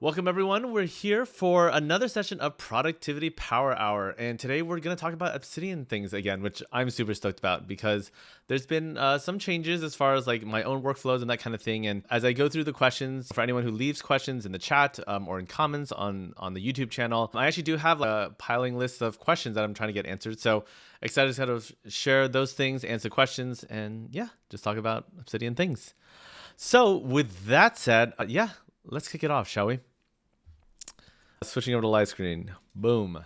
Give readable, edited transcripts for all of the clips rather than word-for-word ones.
Welcome everyone. We're here for another session of Productivity Power Hour, and today we're going to talk about Obsidian things again, which I'm super stoked about because there's been some changes as far as like my own workflows and that kind of thing. And as I go through the questions, for anyone who leaves questions in the chat or in comments on the YouTube channel, I actually do have a piling list of questions that I'm trying to get answered. So excited to kind of share those things, answer questions, and yeah, just talk about Obsidian things. So with that said, let's kick it off, shall we? Switching over to live screen. Boom.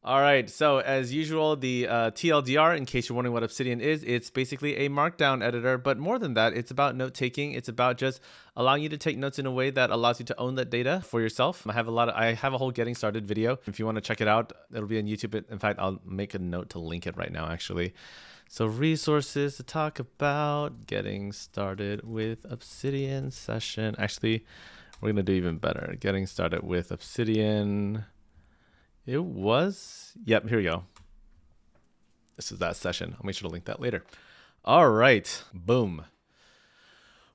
All right. So as usual, the TLDR, in case you're wondering what Obsidian is, it's basically a markdown editor. But more than that, it's about note taking. It's about just allowing you to take notes in a way that allows you to own that data for yourself. I have a whole getting started video. If you want to check it out, it'll be on YouTube. In fact, I'll make a note to link it right now, actually. So resources to talk about getting started with Obsidian session. Actually, we're going to do even better. Getting started with Obsidian. It was, yep, here we go. This is that session. I'll make sure to link that later. All right, boom.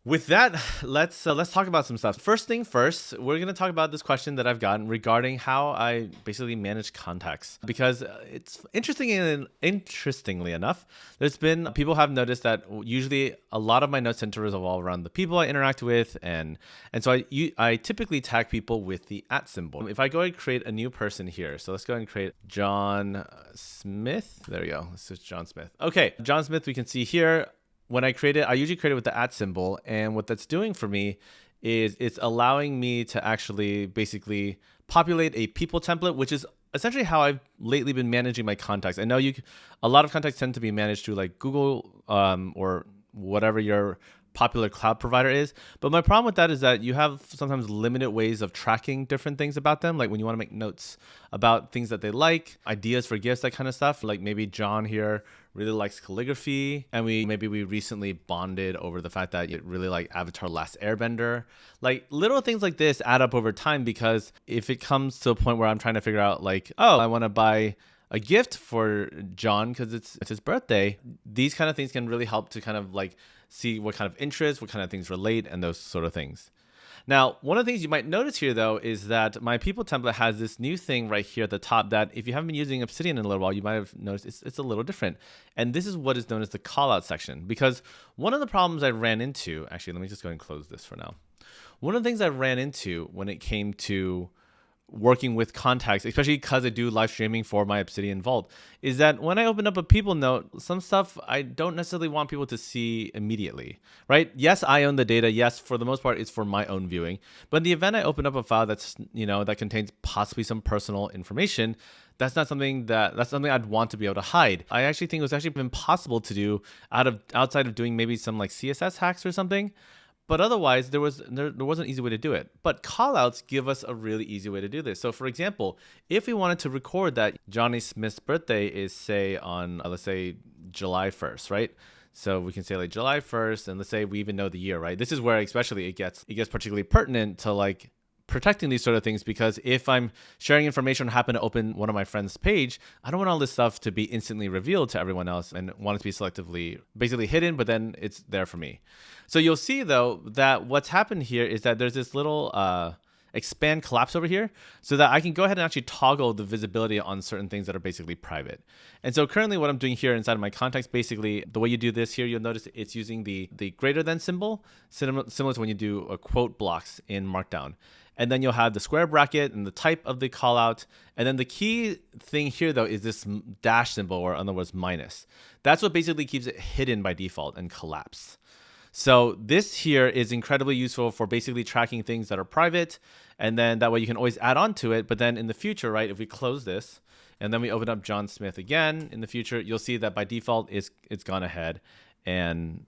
With that, let's talk about some stuff. First thing first, we're going to talk about this question that I've gotten regarding how I basically manage contacts. Because it's interestingly enough, there's been people have noticed that usually a lot of my notes tend to revolve around the people I interact with, and so I typically tag people with the @ symbol. If I go and create a new person here, so let's go ahead and create John Smith. There we go. This is John Smith. Okay, John Smith. We can see here. When I create it, I usually create it with the @ symbol. And what that's doing for me is it's allowing me to actually basically populate a people template, which is essentially how I've lately been managing my contacts. I know a lot of contacts tend to be managed through like Google or whatever your popular cloud provider is. But my problem with that is that you have sometimes limited ways of tracking different things about them. Like when you want to make notes about things that they like, ideas for gifts, that kind of stuff. Like maybe John here really likes calligraphy, and we recently bonded over the fact that you really like Avatar Last Airbender. Like little things like this add up over time, because if it comes to a point where I'm trying to figure out like, oh, I want to buy a gift for John because it's his birthday, these kind of things can really help to kind of like see what kind of interests, what kind of things relate, and those sort of things. Now, one of the things you might notice here, though, is that my people template has this new thing right here at the top that if you haven't been using Obsidian in a little while, you might have noticed it's a little different. And this is what is known as the callout section. Because one of the problems I ran into, actually, let me just go ahead and close this for now. One of the things I ran into when it came to working with contacts, especially because I do live streaming for my Obsidian Vault, is that when I open up a people note, some stuff I don't necessarily want people to see immediately, right? Yes, I own the data. Yes, for the most part, it's for my own viewing. But in the event I open up a file that's, that contains possibly some personal information, that's something I'd want to be able to hide. I actually think it was actually impossible to do outside of doing maybe some like CSS hacks or something. But otherwise, there was an easy way to do it. But callouts give us a really easy way to do this. So for example, if we wanted to record that Johnny Smith's birthday is, say, on, let's say, July 1st, right? So we can say like July 1st, and let's say we even know the year, right? This is where especially it gets particularly pertinent to like protecting these sort of things, because if I'm sharing information or happen to open one of my friends' page, I don't want all this stuff to be instantly revealed to everyone else, and want it to be selectively basically hidden, but then it's there for me. So you'll see though that what's happened here is that there's this little expand collapse over here, so that I can go ahead and actually toggle the visibility on certain things that are basically private. And so currently what I'm doing here inside of my contacts, basically the way you do this here, you'll notice it's using the greater than symbol, similar to when you do a quote blocks in Markdown. And then you'll have the square bracket and the type of the callout. And then the key thing here, though, is this dash symbol, or in other words, minus. That's what basically keeps it hidden by default and collapse. So this here is incredibly useful for basically tracking things that are private. And then that way you can always add on to it. But then in the future, right, if we close this and then we open up John Smith again in the future, you'll see that by default it's gone ahead and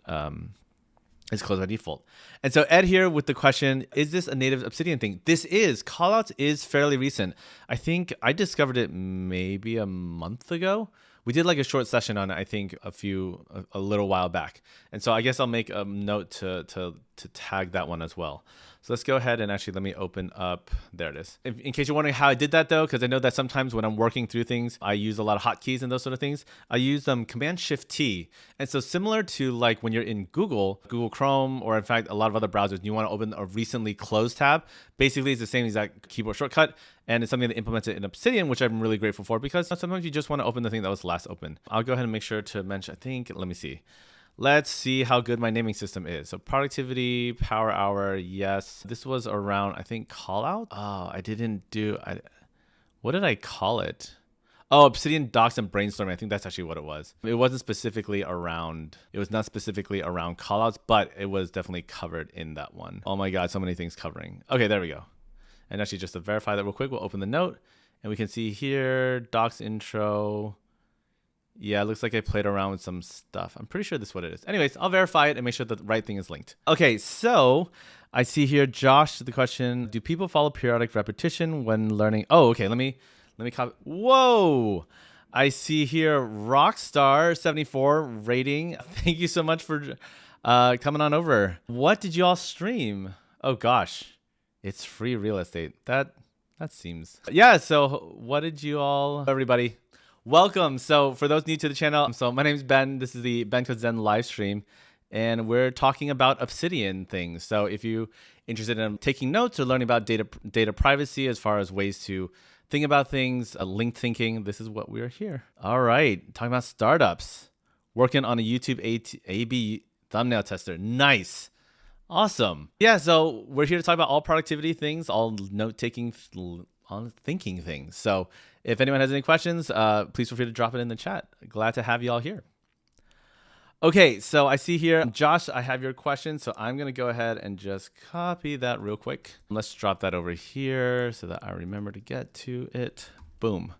it's closed by default. And so Ed here with the question, is this a native Obsidian thing? This is. Callouts is fairly recent. I think I discovered it maybe a month ago. We did like a short session on it, I think a little while back. And so I guess I'll make a note to tag that one as well. So let's go ahead and actually let me open up. There it is. In case you're wondering how I did that though, because I know that sometimes when I'm working through things, I use a lot of hotkeys and those sort of things. I use Command Shift T. And so similar to like when you're in Google Chrome, or in fact a lot of other browsers, and you want to open a recently closed tab, basically it's the same exact keyboard shortcut. And it's something that implemented in Obsidian, which I'm really grateful for, because sometimes you just want to open the thing that was last open. I'll go ahead and make sure to mention, let me see. Let's see how good my naming system is. So productivity, power hour, yes. This was around, I think, call out. Oh, what did I call it? Oh, Obsidian Docs and Brainstorming. I think that's actually what it was. It was not specifically around callouts, but it was definitely covered in that one. Oh my God, so many things covering. Okay, there we go. And actually just to verify that real quick, we'll open the note and we can see here, docs intro. Yeah, it looks like I played around with some stuff. I'm pretty sure this is what it is. Anyways, I'll verify it and make sure that the right thing is linked. Okay, so I see here, Josh, the question, do people follow periodic repetition when learning? Oh, okay, let me copy. Whoa, I see here, Rockstar74 rating. Thank you so much for coming on over. What did you all stream? Oh gosh, it's free real estate. That seems. Yeah, so what did you all, everybody? Welcome. So for those new to the channel, so my name is Ben. This is the Ben Codes Zen live stream, and we're talking about Obsidian things. So if you're interested in taking notes or learning about data privacy as far as ways to think about things, linked thinking, this is what we're here. All right, talking about startups, working on a YouTube A/B thumbnail tester. Nice. Awesome. Yeah, so we're here to talk about all productivity things, all note-taking, on thinking things. So if anyone has any questions, please feel free to drop it in the chat. Glad to have you all here. Okay, so I see here, Josh, I have your question. So I'm going to go ahead and just copy that real quick. Let's drop that over here so that I remember to get to it. Boom.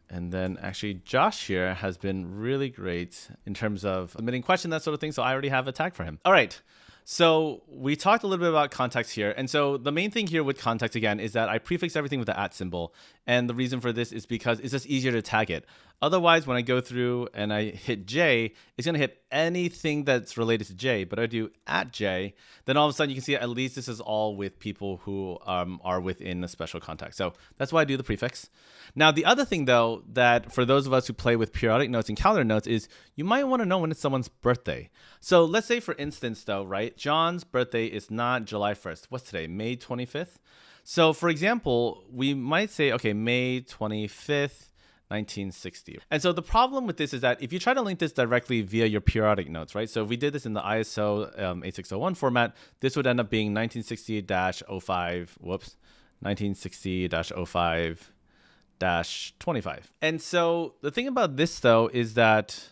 And then actually Josh here has been really great in terms of submitting questions, that sort of thing. So I already have a tag for him. All right. So we talked a little bit about context here. And so the main thing here with context, again, is that I prefix everything with the @ symbol. And the reason for this is because it's just easier to tag it. Otherwise, when I go through and I hit J, it's going to hit anything that's related to J. But I do @J, then all of a sudden you can see at least this is all with people who are within a special context. So that's why I do the prefix. Now, the other thing, though, that for those of us who play with periodic notes and calendar notes is you might want to know when it's someone's birthday. So let's say, for instance, though, right, John's birthday is not July 1st. What's today? May 25th? So, for example, we might say, okay, May 25th, 1960. And so the problem with this is that if you try to link this directly via your periodic notes, right? So if we did this in the ISO 8601 format, this would end up being 1960-05, 1960-05-25. And so the thing about this, though, is that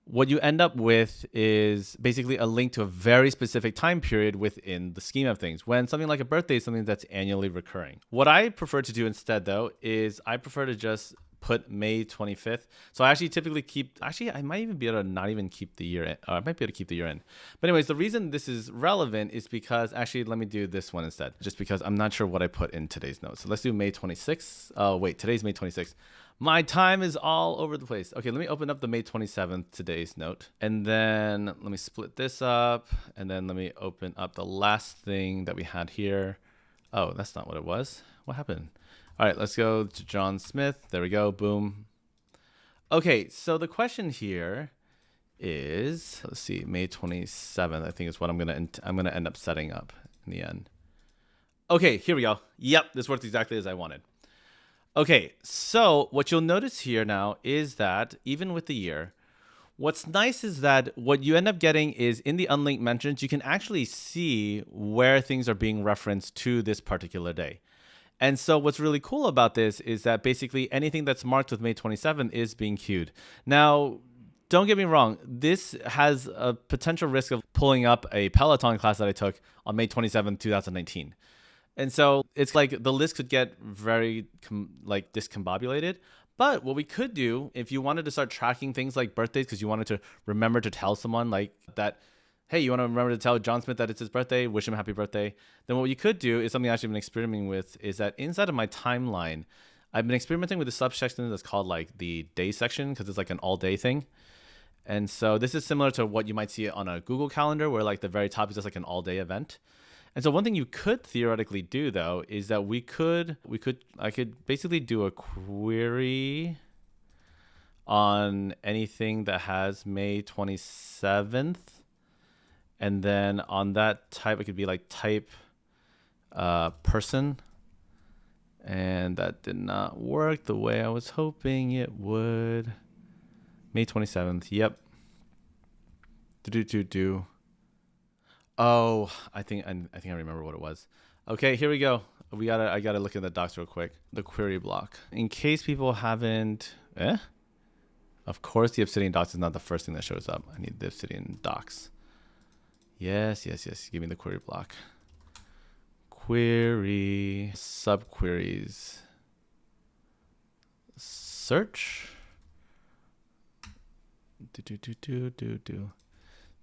what you end up with is basically a link to a very specific time period within the scheme of things, when something like a birthday is something that's annually recurring. What I prefer to do instead, though, is I prefer to just put May 25th. So I actually typically I might even be able to not even keep the year in, or I might be able to keep the year in. But anyways, the reason this is relevant is because actually, let me do this one instead, just because I'm not sure what I put in today's note. So let's do May 26th. Oh, wait, today's May 26th. My time is all over the place. Okay, let me open up the May 27th, today's note. And then let me split this up. And then let me open up the last thing that we had here. Oh, that's not what it was. What happened? All right, let's go to John Smith. There we go. Boom. Okay, so the question here is, let's see, May 27th, I think is what I'm gonna end up setting up in the end. Okay, here we go. Yep, this worked exactly as I wanted. Okay, so what you'll notice here now is that even with the year, what's nice is that what you end up getting is in the unlinked mentions, you can actually see where things are being referenced to this particular day. And so what's really cool about this is that basically anything that's marked with May 27th is being queued. Now, don't get me wrong, this has a potential risk of pulling up a Peloton class that I took on May 27th, 2019. And so it's like the list could get very discombobulated. But what we could do, if you wanted to start tracking things like birthdays, because you wanted to remember to tell someone like that, hey, you want to remember to tell John Smith that it's his birthday, wish him happy birthday, then what you could do is something I've actually been experimenting with, is that inside of my timeline, I've been experimenting with a subsection that's called like the day section, because it's like an all day thing. And so this is similar to what you might see on a Google Calendar, where like the very top is just like an all day event. And so one thing you could theoretically do though is that I could basically do a query on anything that has May 27th. And then on that type, it could be like type person. And that did not work the way I was hoping it would. May 27th. Yep. Do. Oh, I think I remember what it was. Okay, here we go. I gotta look at the docs real quick. The query block. In case people haven't, of course, the Obsidian docs is not the first thing that shows up. I need the Obsidian docs. Yes. Give me the query block. Query subqueries. Search. Do.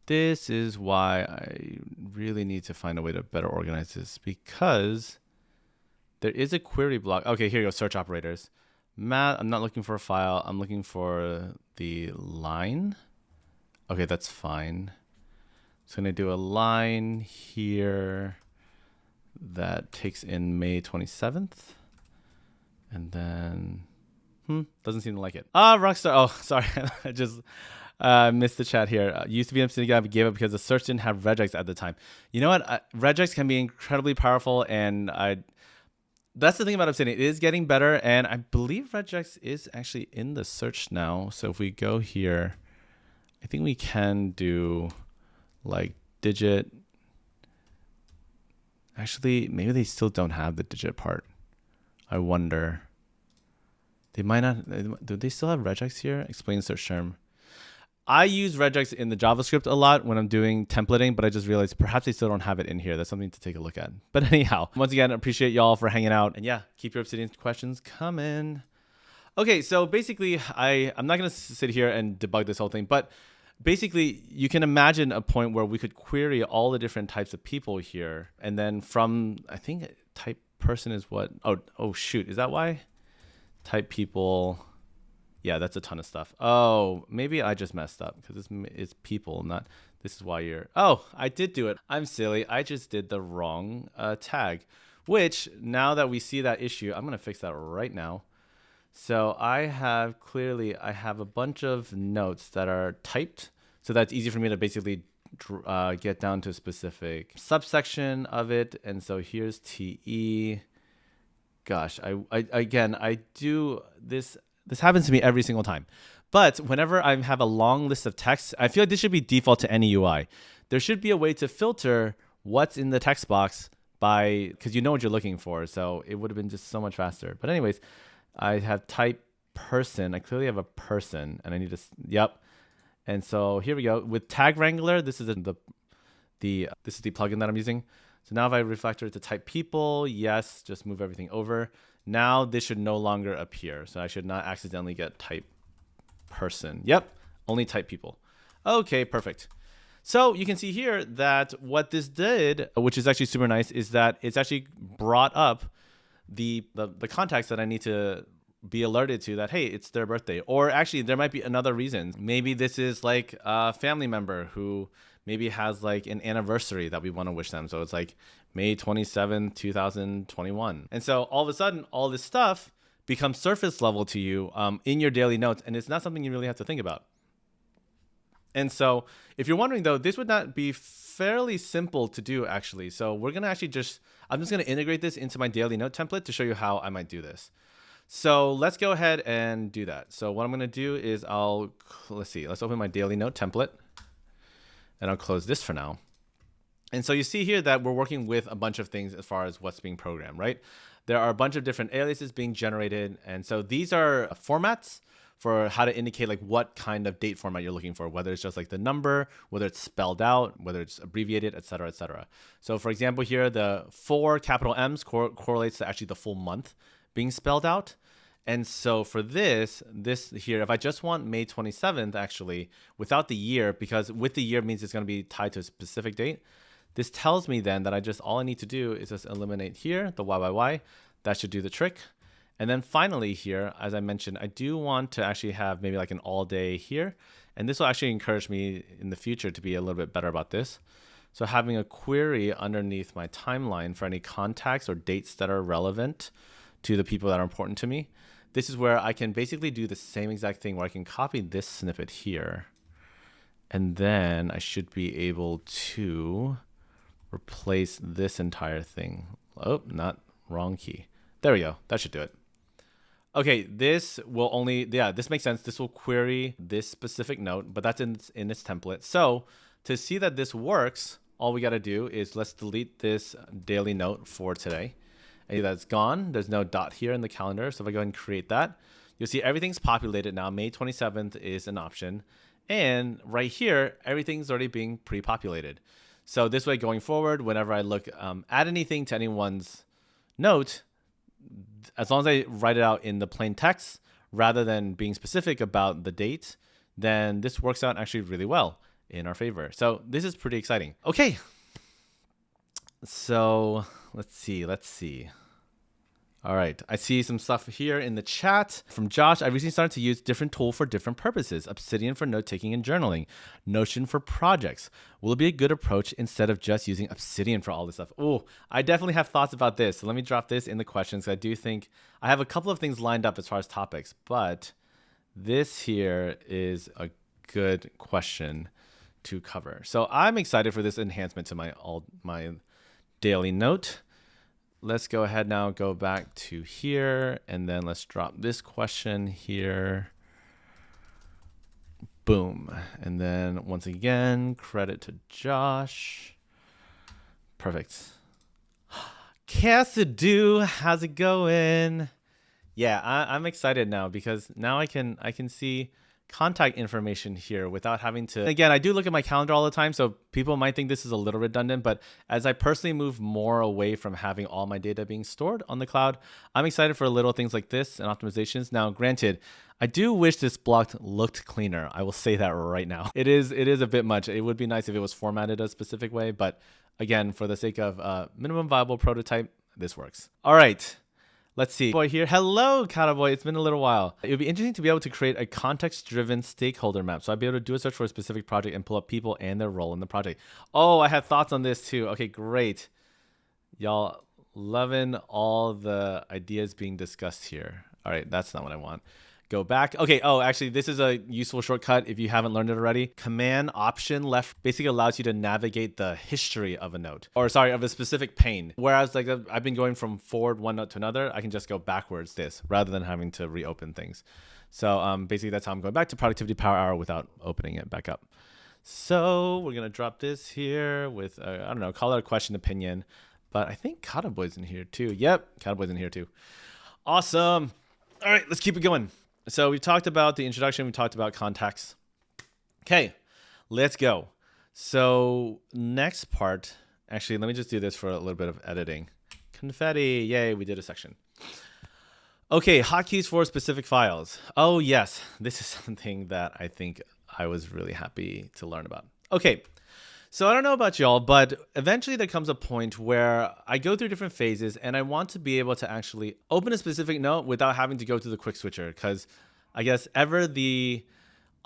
This is why I really need to find a way to better organize this, because there is a query block. Okay, here you go. Search operators. Matt, I'm not looking for a file. I'm looking for the line. Okay, that's fine. So I'm going to do a line here that takes in May 27th. And then, doesn't seem to like it. Rockstar. Oh, sorry. I just missed the chat here. Used to be Obsidian guy, but gave up because the search didn't have regex at the time. You know what? Regex can be incredibly powerful, and that's the thing about Obsidian. It is getting better, and I believe regex is actually in the search now. So if we go here, I think we can do like digit. Actually, maybe they still don't have the digit part. I wonder. They might not. Do they still have regex here? Explain search term. I use regex in the JavaScript a lot when I'm doing templating, but I just realized perhaps they still don't have it in here. That's something to take a look at. But anyhow, once again, I appreciate y'all for hanging out. And yeah, keep your Obsidian questions coming. Okay, so basically, I'm not going to sit here and debug this whole thing, but basically, you can imagine a point where we could query all the different types of people here. And then from, I think type person is what? Oh shoot. Is that why? Type people. Yeah, that's a ton of stuff. Oh, maybe I just messed up because it's people, not. This is why you're. Oh, I did do it. I'm silly. I just did the wrong tag, which now that we see that issue, I'm going to fix that right now. So I have a bunch of notes that are typed. So that's easy for me to basically get down to a specific subsection of it. And so here's TE. Gosh, I do this. This happens to me every single time. But whenever I have a long list of text, I feel like this should be default to any UI. There should be a way to filter what's in the text box because you know what you're looking for. So it would have been just so much faster. But anyways, I have type person. I clearly have a person and I need to, yep. And so here we go. With Tag Wrangler, this is the plugin that I'm using. So now if I refactor it to type people, yes, just move everything over. Now this should no longer appear. So I should not accidentally get type person. Yep, only type people. Okay, perfect. So you can see here that what this did, which is actually super nice, is that it's actually brought up the contacts that I need to be alerted to that, hey, it's their birthday. Or actually, there might be another reason. Maybe this is like a family member who maybe has like an anniversary that we want to wish them. So it's like May 27, 2021. And so all of a sudden, all this stuff becomes surface level to you in your daily notes. And it's not something you really have to think about. And so if you're wondering, though, this would not be fairly simple to do, actually. So we're going to actually I'm just going to integrate this into my daily note template to show you how I might do this. So let's go ahead and do that. So what I'm going to do is let's open my daily note template. And I'll close this for now. And so you see here that we're working with a bunch of things as far as what's being programmed, right? There are a bunch of different aliases being generated. And so these are formats for how to indicate like what kind of date format you're looking for, whether it's just like the number, whether it's spelled out, whether it's abbreviated, et cetera, et cetera. So for example, here, the 4 capital M's correlates to actually the full month being spelled out. And so for this here, if I just want May 27th, actually, without the year, because with the year means it's going to be tied to a specific date, this tells me then that all I need to do is just eliminate here, the Y. That should do the trick. And then finally here, as I mentioned, I do want to actually have maybe like an all day here. And this will actually encourage me in the future to be a little bit better about this. So having a query underneath my timeline for any contacts or dates that are relevant to the people that are important to me. This is where I can basically do the same exact thing where I can copy this snippet here. And then I should be able to replace this entire thing. Oh, not wrong key. There we go. That should do it. Okay, this will only, this makes sense. This will query this specific note, but that's in its template. So to see that this works, all we got to do is let's delete this daily note for today. And that's gone. There's no dot here in the calendar. So if I go ahead and create that, you'll see everything's populated now. May 27th is an option. And right here, everything's already being pre-populated. So this way going forward, whenever I look at anything to anyone's note, as long as I write it out in the plain text rather than being specific about the date, then this works out actually really well in our favor. So this is pretty exciting. Okay. So let's see. All right, I see some stuff here in the chat from Josh. I recently started to use different tool for different purposes. Obsidian for note-taking and journaling. Notion for projects. Will it be a good approach instead of just using Obsidian for all this stuff? Oh, I definitely have thoughts about this. So let me drop this in the questions. I do think I have a couple of things lined up as far as topics, but this here is a good question to cover. So I'm excited for this enhancement to my daily note. Let's go ahead now, go back to here, and then let's drop this question here. Boom. And then once again, credit to Josh. Perfect. Cassadoo, how's it going? Yeah, I'm excited now because now I can see contact information here without having to. Again, I do look at my calendar all the time, so people might think this is a little redundant, but as I personally move more away from having all my data being stored on the cloud, I'm excited for little things like this and optimizations. Now, granted, I do wish this block looked cleaner. I will say that right now. It is a bit much. It would be nice if it was formatted a specific way, but again, for the sake of minimum viable prototype, this works. All right. Let's see. Boy here. Hello, Cowboy. It's been a little while. It would be interesting to be able to create a context-driven stakeholder map. So I'd be able to do a search for a specific project and pull up people and their role in the project. Oh, I had thoughts on this too. Okay, great. Y'all loving all the ideas being discussed here. All right, that's not what I want. Go back. Okay. Oh, actually, this is a useful shortcut if you haven't learned it already. Command Option left basically allows you to navigate the history of a note, or sorry, of a specific pane. Whereas like I've been going from forward one note to another, I can just go backwards this rather than having to reopen things. So basically that's how I'm going back to Productivity Power Hour without opening it back up. So we're going to drop this here with, I don't know, call it a question opinion, but I think Cowboy's in here too. Yep. Cowboy's in here too. Awesome. All right, let's keep it going. So we've talked about the introduction. We talked about contacts. Okay, let's go. So next part, actually, let me just do this for a little bit of editing. Confetti, yay, we did a section. Okay, hotkeys for specific files. Oh yes, this is something that I think I was really happy to learn about. Okay, so I don't know about y'all, but eventually there comes a point where I go through different phases and I want to be able to actually open a specific note without having to go to the quick switcher, because I guess ever the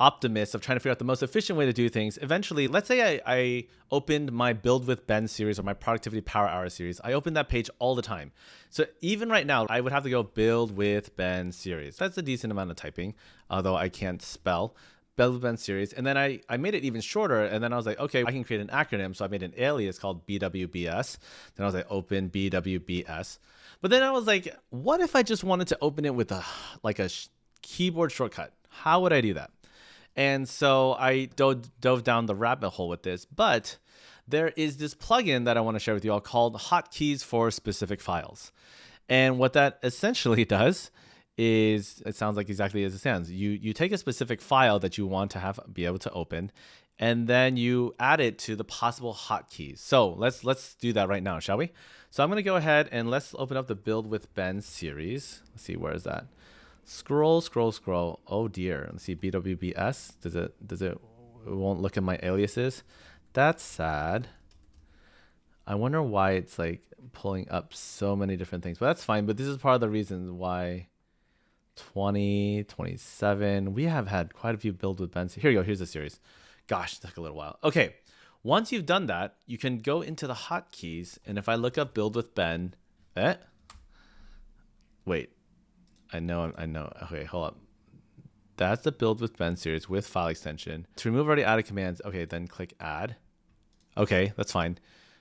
optimist of trying to figure out the most efficient way to do things. Eventually, let's say I opened my Build with Ben series or my Productivity Power Hour series. I open that page all the time. So even right now, I would have to go Build with Ben series. That's a decent amount of typing, although I can't spell. Build with Ben series. And then I made it even shorter. And then I was like, okay, I can create an acronym. So I made an alias called BWBS. Then I was like, open BWBS. But then I was like, what if I just wanted to open it with a keyboard shortcut? How would I do that? And so I dove down the rabbit hole with this. But there is this plugin that I want to share with you all called Hotkeys for specific files. And what that essentially does is, it sounds like exactly as it sounds. You take a specific file that you want to be able to open, and then you add it to the possible hotkeys. So let's do that right now, shall we? So I'm going to go ahead and let's open up the Build with Ben series. Let's see, where is that? Scroll. Oh dear. Let's see, BWBS. It won't look at my aliases. That's sad. I wonder why it's like pulling up so many different things, but that's fine. But this is part of the reasons why 20, 27. We have had quite a few Build with Ben. Here you go. Here's the series. Gosh, it took a little while. Okay. Once you've done that, you can go into the hotkeys. And if I look up build with Ben, wait, I know. Okay, hold up. That's the build with Ben series with file extension. To remove already added commands, okay, then click add. Okay, that's fine.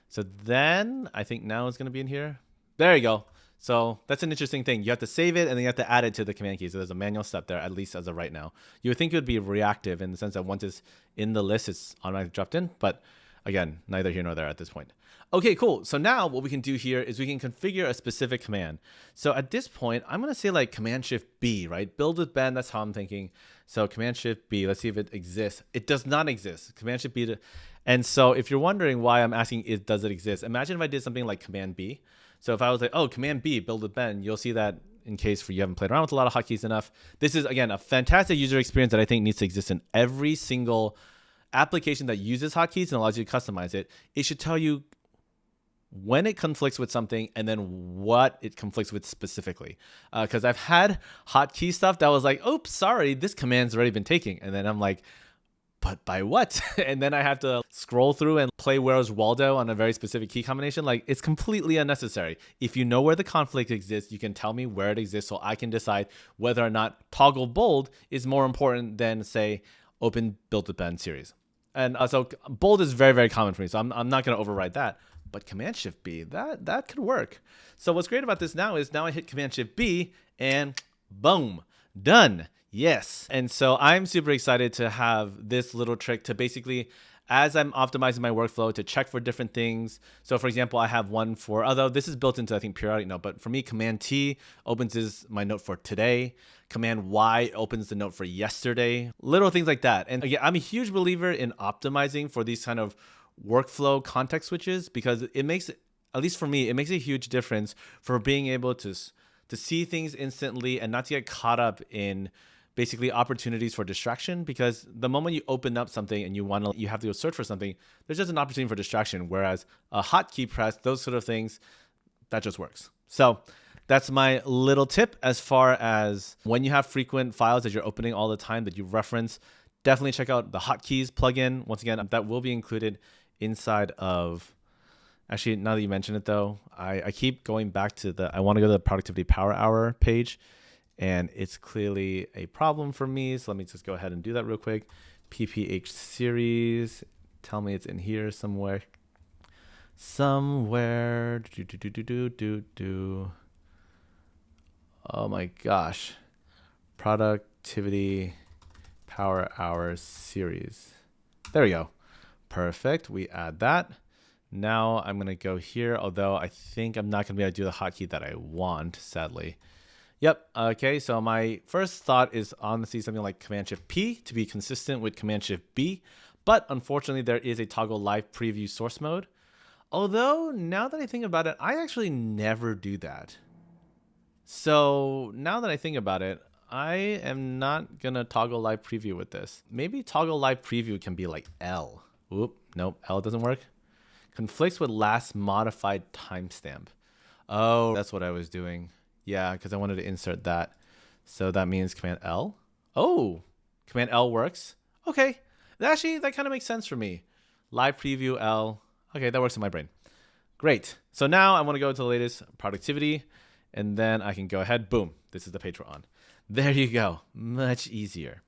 So then I think now it's going to be in here. There you go. So that's an interesting thing. You have to save it and then you have to add it to the command key. So there's a manual step there, at least as of right now. You would think it would be reactive in the sense that once it's in the list, it's automatically dropped in. But again, neither here nor there at this point. Okay, cool. So now what we can do here is we can configure a specific command. So at this point, I'm going to say like Command Shift B, right? Build with Ben. That's how I'm thinking. So Command Shift B, let's see if it exists. It does not exist. Command Shift B. And so if you're wondering why I'm asking does it exist? Imagine if I did something like Command B. So if I was like, oh, Command B, build with Ben, you'll see that in case for you haven't played around with a lot of hotkeys enough. This is, again, a fantastic user experience that I think needs to exist in every single application that uses hotkeys and allows you to customize it. It should tell you when it conflicts with something and then what it conflicts with specifically. Because I've had hotkey stuff that was like, oops, sorry, this command's already been taken. And then I'm like, but by what? And then I have to scroll through and play Where's Waldo on a very specific key combination. Like, it's completely unnecessary. If you know where the conflict exists, you can tell me where it exists so I can decide whether or not toggle bold is more important than, say, open build with Ben series. And so bold is very, very common for me. So I'm not going to override that. But Command Shift B, that could work. So what's great about this now is now I hit Command Shift B and boom, done. Yes. And so I'm super excited to have this little trick to basically, as I'm optimizing my workflow, to check for different things. So for example, I have one for, although this is built into, I think, periodic note, but for me, Command T opens my note for today. Command Y opens the note for yesterday. Little things like that. And again, I'm a huge believer in optimizing for these kind of workflow context switches because it makes, at least for me, it makes a huge difference for being able to see things instantly and not to get caught up in basically opportunities for distraction, because the moment you open up something and you have to go search for something, there's just an opportunity for distraction. Whereas a hotkey press, those sort of things, that just works. So that's my little tip as far as when you have frequent files that you're opening all the time that you reference, definitely check out the Hotkeys plugin. Once again, that will be included inside of, actually, now that you mention it though, I keep going back to I want to go to the Productivity Power Hour page. And it's clearly a problem for me. So let me just go ahead and do that real quick. PPH series. Tell me it's in here somewhere. Somewhere. Oh my gosh. Productivity Power Hour series. There we go. Perfect. We add that. Now I'm going to go here, although I think I'm not going to be able to do the hotkey that I want, sadly. Yep. Okay. So my first thought is honestly something like Command Shift P to be consistent with Command Shift B. But unfortunately, there is a toggle live preview source mode. Although now that I think about it, I actually never do that. So now that I think about it, I am not going to toggle live preview with this. Maybe toggle live preview can be like L. Oop. Nope. L doesn't work. Conflicts with last modified timestamp. Oh, that's what I was doing. Yeah, because I wanted to insert that. So that means Command L. Oh, Command L works. Okay. That kind of makes sense for me. Live preview L. Okay, that works in my brain. Great. So now I want to go to the latest productivity. And then I can go ahead. Boom. This is the page we're on. There you go. Much easier.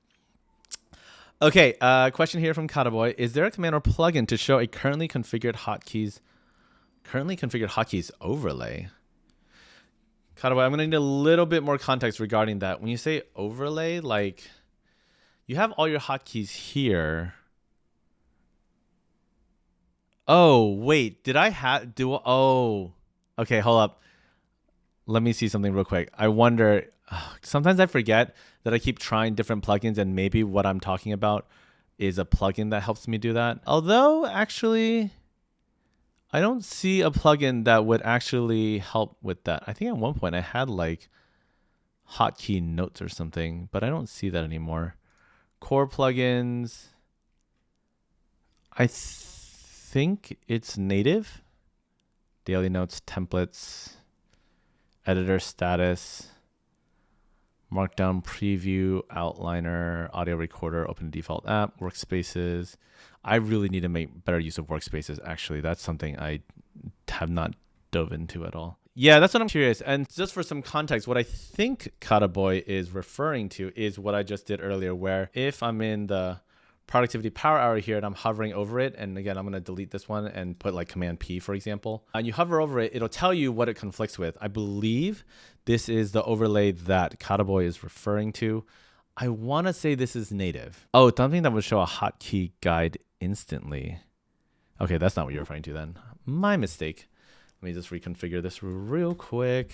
Okay. Question here from Cataboy. Is there a command or plugin to show a currently configured hotkeys overlay? Cataboy, I'm going to need a little bit more context regarding that. When you say overlay, like you have all your hotkeys here. Oh, wait, okay, hold up. Let me see something real quick. I wonder, sometimes I forget that I keep trying different plugins and maybe what I'm talking about is a plugin that helps me do that. Although actually, I don't see a plugin that would actually help with that. I think at one point I had like hotkey notes or something, but I don't see that anymore. Core plugins. I think it's native. Daily notes, templates, editor status, Markdown preview, outliner, audio recorder, open default app, workspaces. I really need to make better use of workspaces, actually. That's something I have not dove into at all. Yeah, that's what I'm curious. And just for some context, what I think Kataboy is referring to is what I just did earlier, where if I'm in the productivity power hour here and I'm hovering over it, and again, I'm going to delete this one and put like Command P, for example, and you hover over it, it'll tell you what it conflicts with. I believe this is the overlay that Kataboy is referring to. I want to say this is native. Oh, something that would show a hotkey guide instantly. Okay, that's not what you're referring to then. My mistake. Let me just reconfigure this real quick.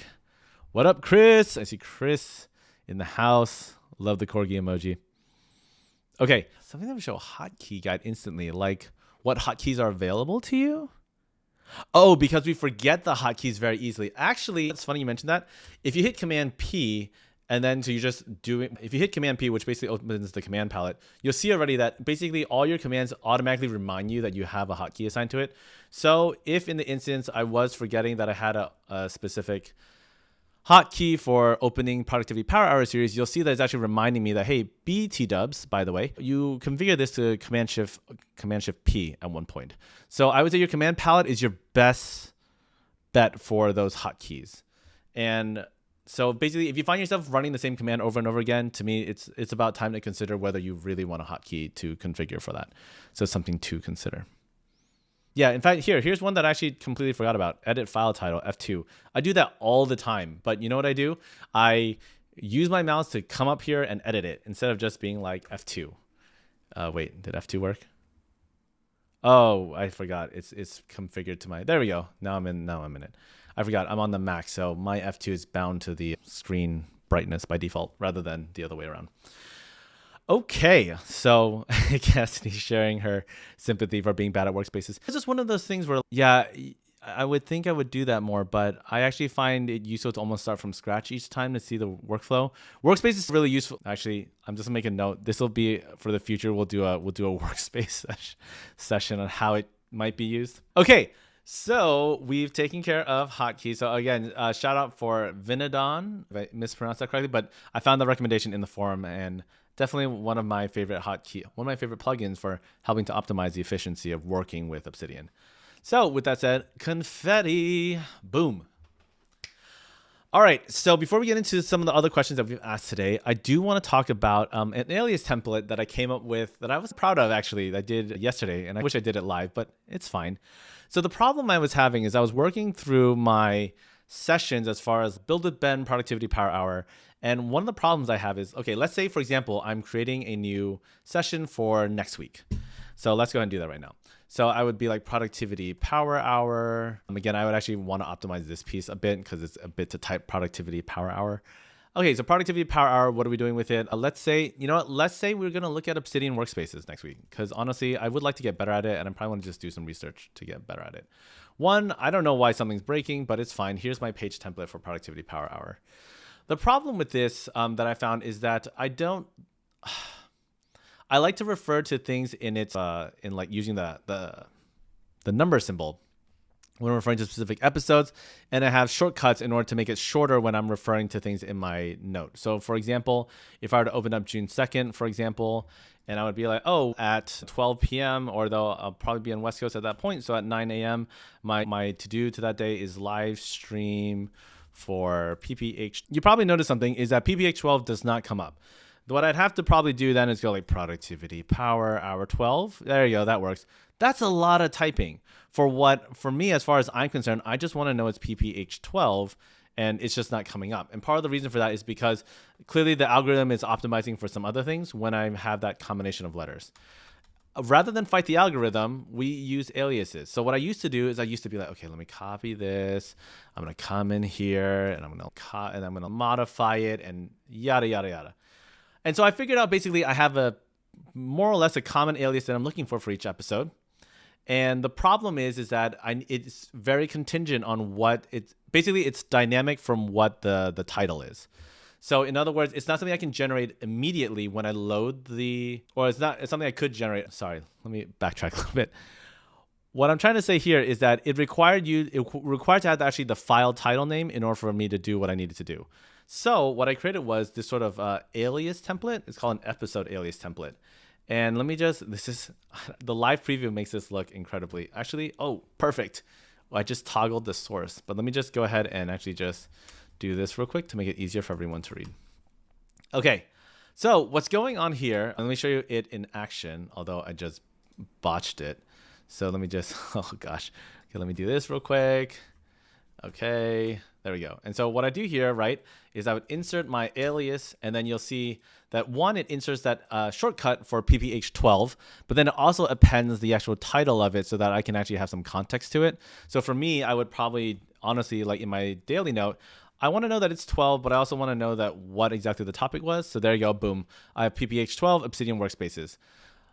What up, Chris? I see Chris in the house. Love the corgi emoji. Okay, something that would show a hotkey guide instantly, like what hotkeys are available to you? Oh, because we forget the hotkeys very easily. Actually, it's funny you mentioned that. If you hit Command P, and then so you just do it, if you hit Command P, which basically opens the command palette, you'll see already that basically all your commands automatically remind you that you have a hotkey assigned to it. So if in the instance I was forgetting that I had a specific hotkey for opening Productivity Power Hour series, you'll see that it's actually reminding me that, hey, BT dubs, by the way, you configure this to Command Shift P at one point. So I would say your command palette is your best bet for those hotkeys. And so basically, if you find yourself running the same command over and over again, to me, it's about time to consider whether you really want a hotkey to configure for that. So it's something to consider. Yeah, in fact, here's one that I actually completely forgot about. Edit file title, F2. I do that all the time, but you know what I do? I use my mouse to come up here and edit it instead of just being like F2. Wait, did F2 work? Oh, I forgot. It's configured to my. There we go. Now I'm in it. I forgot. I'm on the Mac, so my F2 is bound to the screen brightness by default rather than the other way around. Okay, so Cassidy's sharing her sympathy for being bad at workspaces. It's just one of those things where, yeah, I would think I would do that more, but I actually find it useful to almost start from scratch each time to see the workflow. Workspace is really useful. Actually, I'm just gonna make a note. This will be for the future. We'll do a workspace session on how it might be used. Okay. So we've taken care of hotkeys. So again, shout out for Vinodon, if I mispronounced that correctly, but I found the recommendation in the forum and definitely one of my favorite plugins for helping to optimize the efficiency of working with Obsidian. So with that said, confetti, boom. All right, so before we get into some of the other questions that we've asked today, I do want to talk about an alias template that I came up with that I was proud of, actually, that I did yesterday, and I wish I did it live, but it's fine. So the problem I was having is I was working through my sessions as far as Build with Ben Productivity Power Hour, and one of the problems I have is, okay, let's say, for example, I'm creating a new session for next week. So let's go ahead and do that right now. So I would be like Productivity Power Hour. Again, I would actually want to optimize this piece a bit because it's a bit to type Productivity Power Hour. Okay, so Productivity Power Hour, what are we doing with it? Let's say, you know what? Let's say we're going to look at Obsidian workspaces next week because honestly, I would like to get better at it and I probably want to just do some research to get better at it. One, I don't know why something's breaking, but it's fine. Here's my page template for Productivity Power Hour. The problem with this that I found is that I like to refer to things in its in like using the number symbol when I'm referring to specific episodes, and I have shortcuts in order to make it shorter when I'm referring to things in my note. So for example, if I were to open up June 2nd, for example, and I would be like, oh, at 12 p.m., or though I'll probably be on West Coast at that point. So at 9 a.m., my to-do to that day is live stream for PPH. You probably noticed something is that PPH 12 does not come up. What I'd have to probably do then is go like Productivity Power Hour 12. There you go, that works. That's a lot of typing for me, as far as I'm concerned. I just want to know it's PPH 12 and it's just not coming up. And part of the reason for that is because clearly the algorithm is optimizing for some other things when I have that combination of letters. Rather than fight the algorithm, we use aliases. So what I used to do is I used to be like, okay, let me copy this. I'm going to come in here and I'm going to modify it and yada, yada, yada. And so I figured out basically I have a more or less a common alias that I'm looking for each episode. And the problem is that it's very contingent on what it's dynamic from what the title is. So in other words, it's not something I can generate immediately when I load it's something I could generate. Sorry, let me backtrack a little bit. What I'm trying to say here is that it required to have actually the file title name in order for me to do what I needed to do. So what I created was this sort of alias template. It's called an episode alias template. And let me just, this is, the live preview makes this look incredibly, actually, oh, perfect. Well, I just toggled the source, but let me just go ahead and actually just do this real quick to make it easier for everyone to read. Okay, so what's going on here, let me show you it in action, although I just botched it. So let me just, oh gosh, okay, let me do this real quick. Okay, there we go. And so what I do here, right, is I would insert my alias, and then you'll see that one, it inserts that shortcut for PPH12, but then it also appends the actual title of it so that I can actually have some context to it. So for me, I would probably, honestly, like in my daily note, I want to know that it's 12, but I also want to know that what exactly the topic was. So there you go, boom. I have PPH12, Obsidian Workspaces.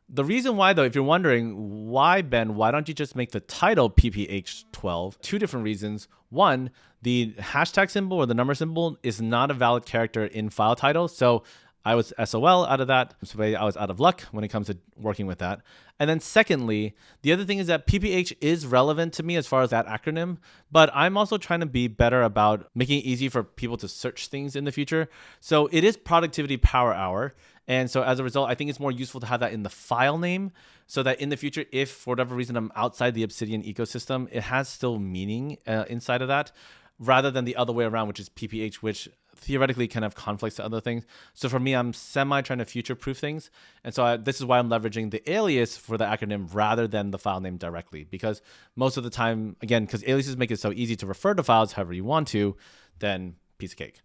The reason why, though, if you're wondering why, Ben, why don't you just make the title PPH12? Two different reasons. One, the hashtag symbol or the number symbol is not a valid character in file title. So I was SOL out of that. So I was out of luck when it comes to working with that. And then secondly, the other thing is that PPH is relevant to me as far as that acronym, but I'm also trying to be better about making it easy for people to search things in the future. So it is Productivity Power Hour. And so as a result, I think it's more useful to have that in the file name so that in the future, if for whatever reason I'm outside the Obsidian ecosystem, it has still meaning inside of that rather than the other way around, which is PPH, which theoretically can have conflicts to other things. So for me, I'm trying to future-proof things. And so this is why I'm leveraging the alias for the acronym rather than the file name directly. Because most of the time, again, because aliases make it so easy to refer to files however you want to, then piece of cake.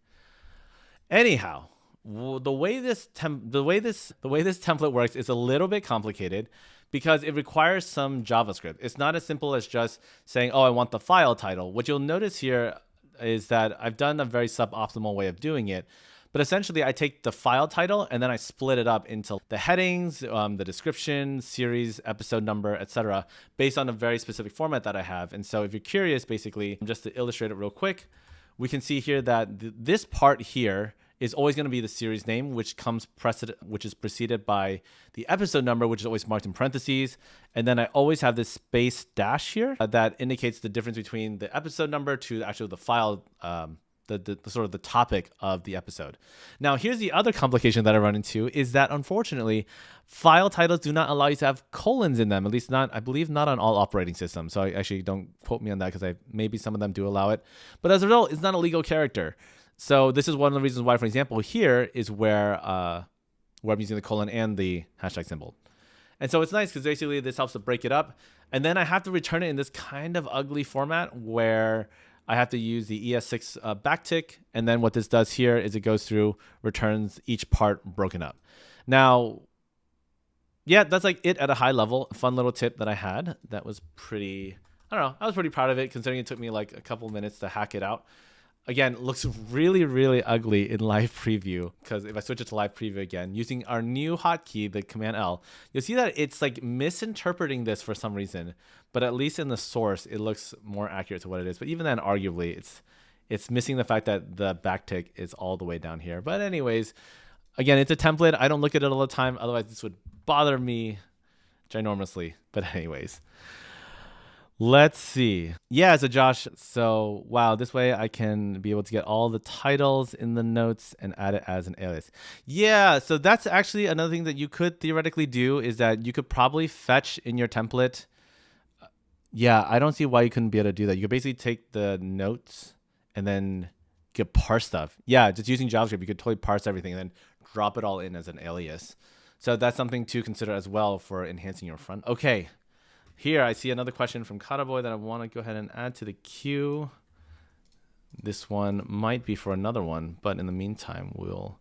Anyhow, the way this template works is a little bit complicated because it requires some JavaScript. It's not as simple as just saying, oh, I want the file title. What you'll notice here is that I've done a very suboptimal way of doing it. But essentially, I take the file title and then I split it up into the headings, the description, series, episode number, etc., based on a very specific format that I have. And so if you're curious, basically, just to illustrate it real quick, we can see here that this part here is always going to be the series name, which is preceded by the episode number, which is always marked in parentheses. And then I always have this space dash here that indicates the difference between the episode number to actually the file, the sort of the topic of the episode. Now, here's the other complication that I run into is that unfortunately, file titles do not allow you to have colons in them, at least not, I believe, not on all operating systems. So I actually don't quote me on that because maybe some of them do allow it. But as a result, it's not a legal character. So this is one of the reasons why, for example, here is where I'm using the colon and the hashtag symbol. And so it's nice because basically this helps to break it up. And then I have to return it in this kind of ugly format where I have to use the ES6 backtick. And then what this does here is it goes through, returns each part broken up. Now, yeah, that's like it at a high level. A fun little tip that I had that was pretty, I don't know, I was pretty proud of it considering it took me like a couple minutes to hack it out. Again, looks really, really ugly in live preview because if I switch it to live preview again, using our new hotkey, the Command L, you'll see that it's like misinterpreting this for some reason, but at least in the source, it looks more accurate to what it is. But even then, arguably, it's missing the fact that the backtick is all the way down here. But anyways, again, it's a template. I don't look at it all the time. Otherwise, this would bother me ginormously. But anyways. Let's see. Yeah, so Josh, wow, this way I can be able to get all the titles in the notes and add it as an alias. Yeah, so that's actually another thing that you could theoretically do is that you could probably fetch in your template. Yeah, I don't see why you couldn't be able to do that. You could basically take the notes and then you could parse stuff. Yeah, just using JavaScript, you could totally parse everything and then drop it all in as an alias. So that's something to consider as well for enhancing your front. Okay. Here, I see another question from Kataboy that I want to go ahead and add to the queue. This one might be for another one, but in the meantime, we'll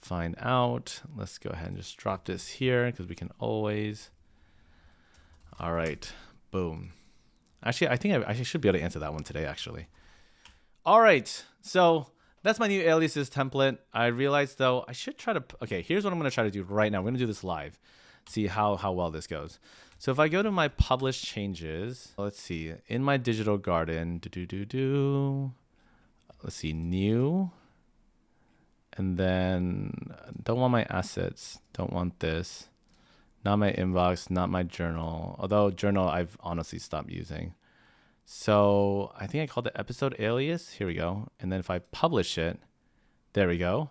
find out. Let's go ahead and just drop this here because we can always. All right, boom. Actually, I think I should be able to answer that one today, actually. All right, so that's my new aliases template. I realized, though, I should try to. Okay, here's what I'm going to try to do right now. We're going to do this live. See how well this goes. So if I go to my published changes, let's see, in my digital garden, let's see, new, and then don't want my assets, don't want this, not my inbox, not my journal, although journal I've honestly stopped using. So I think I called it episode alias, here we go. And then if I publish it, There we go.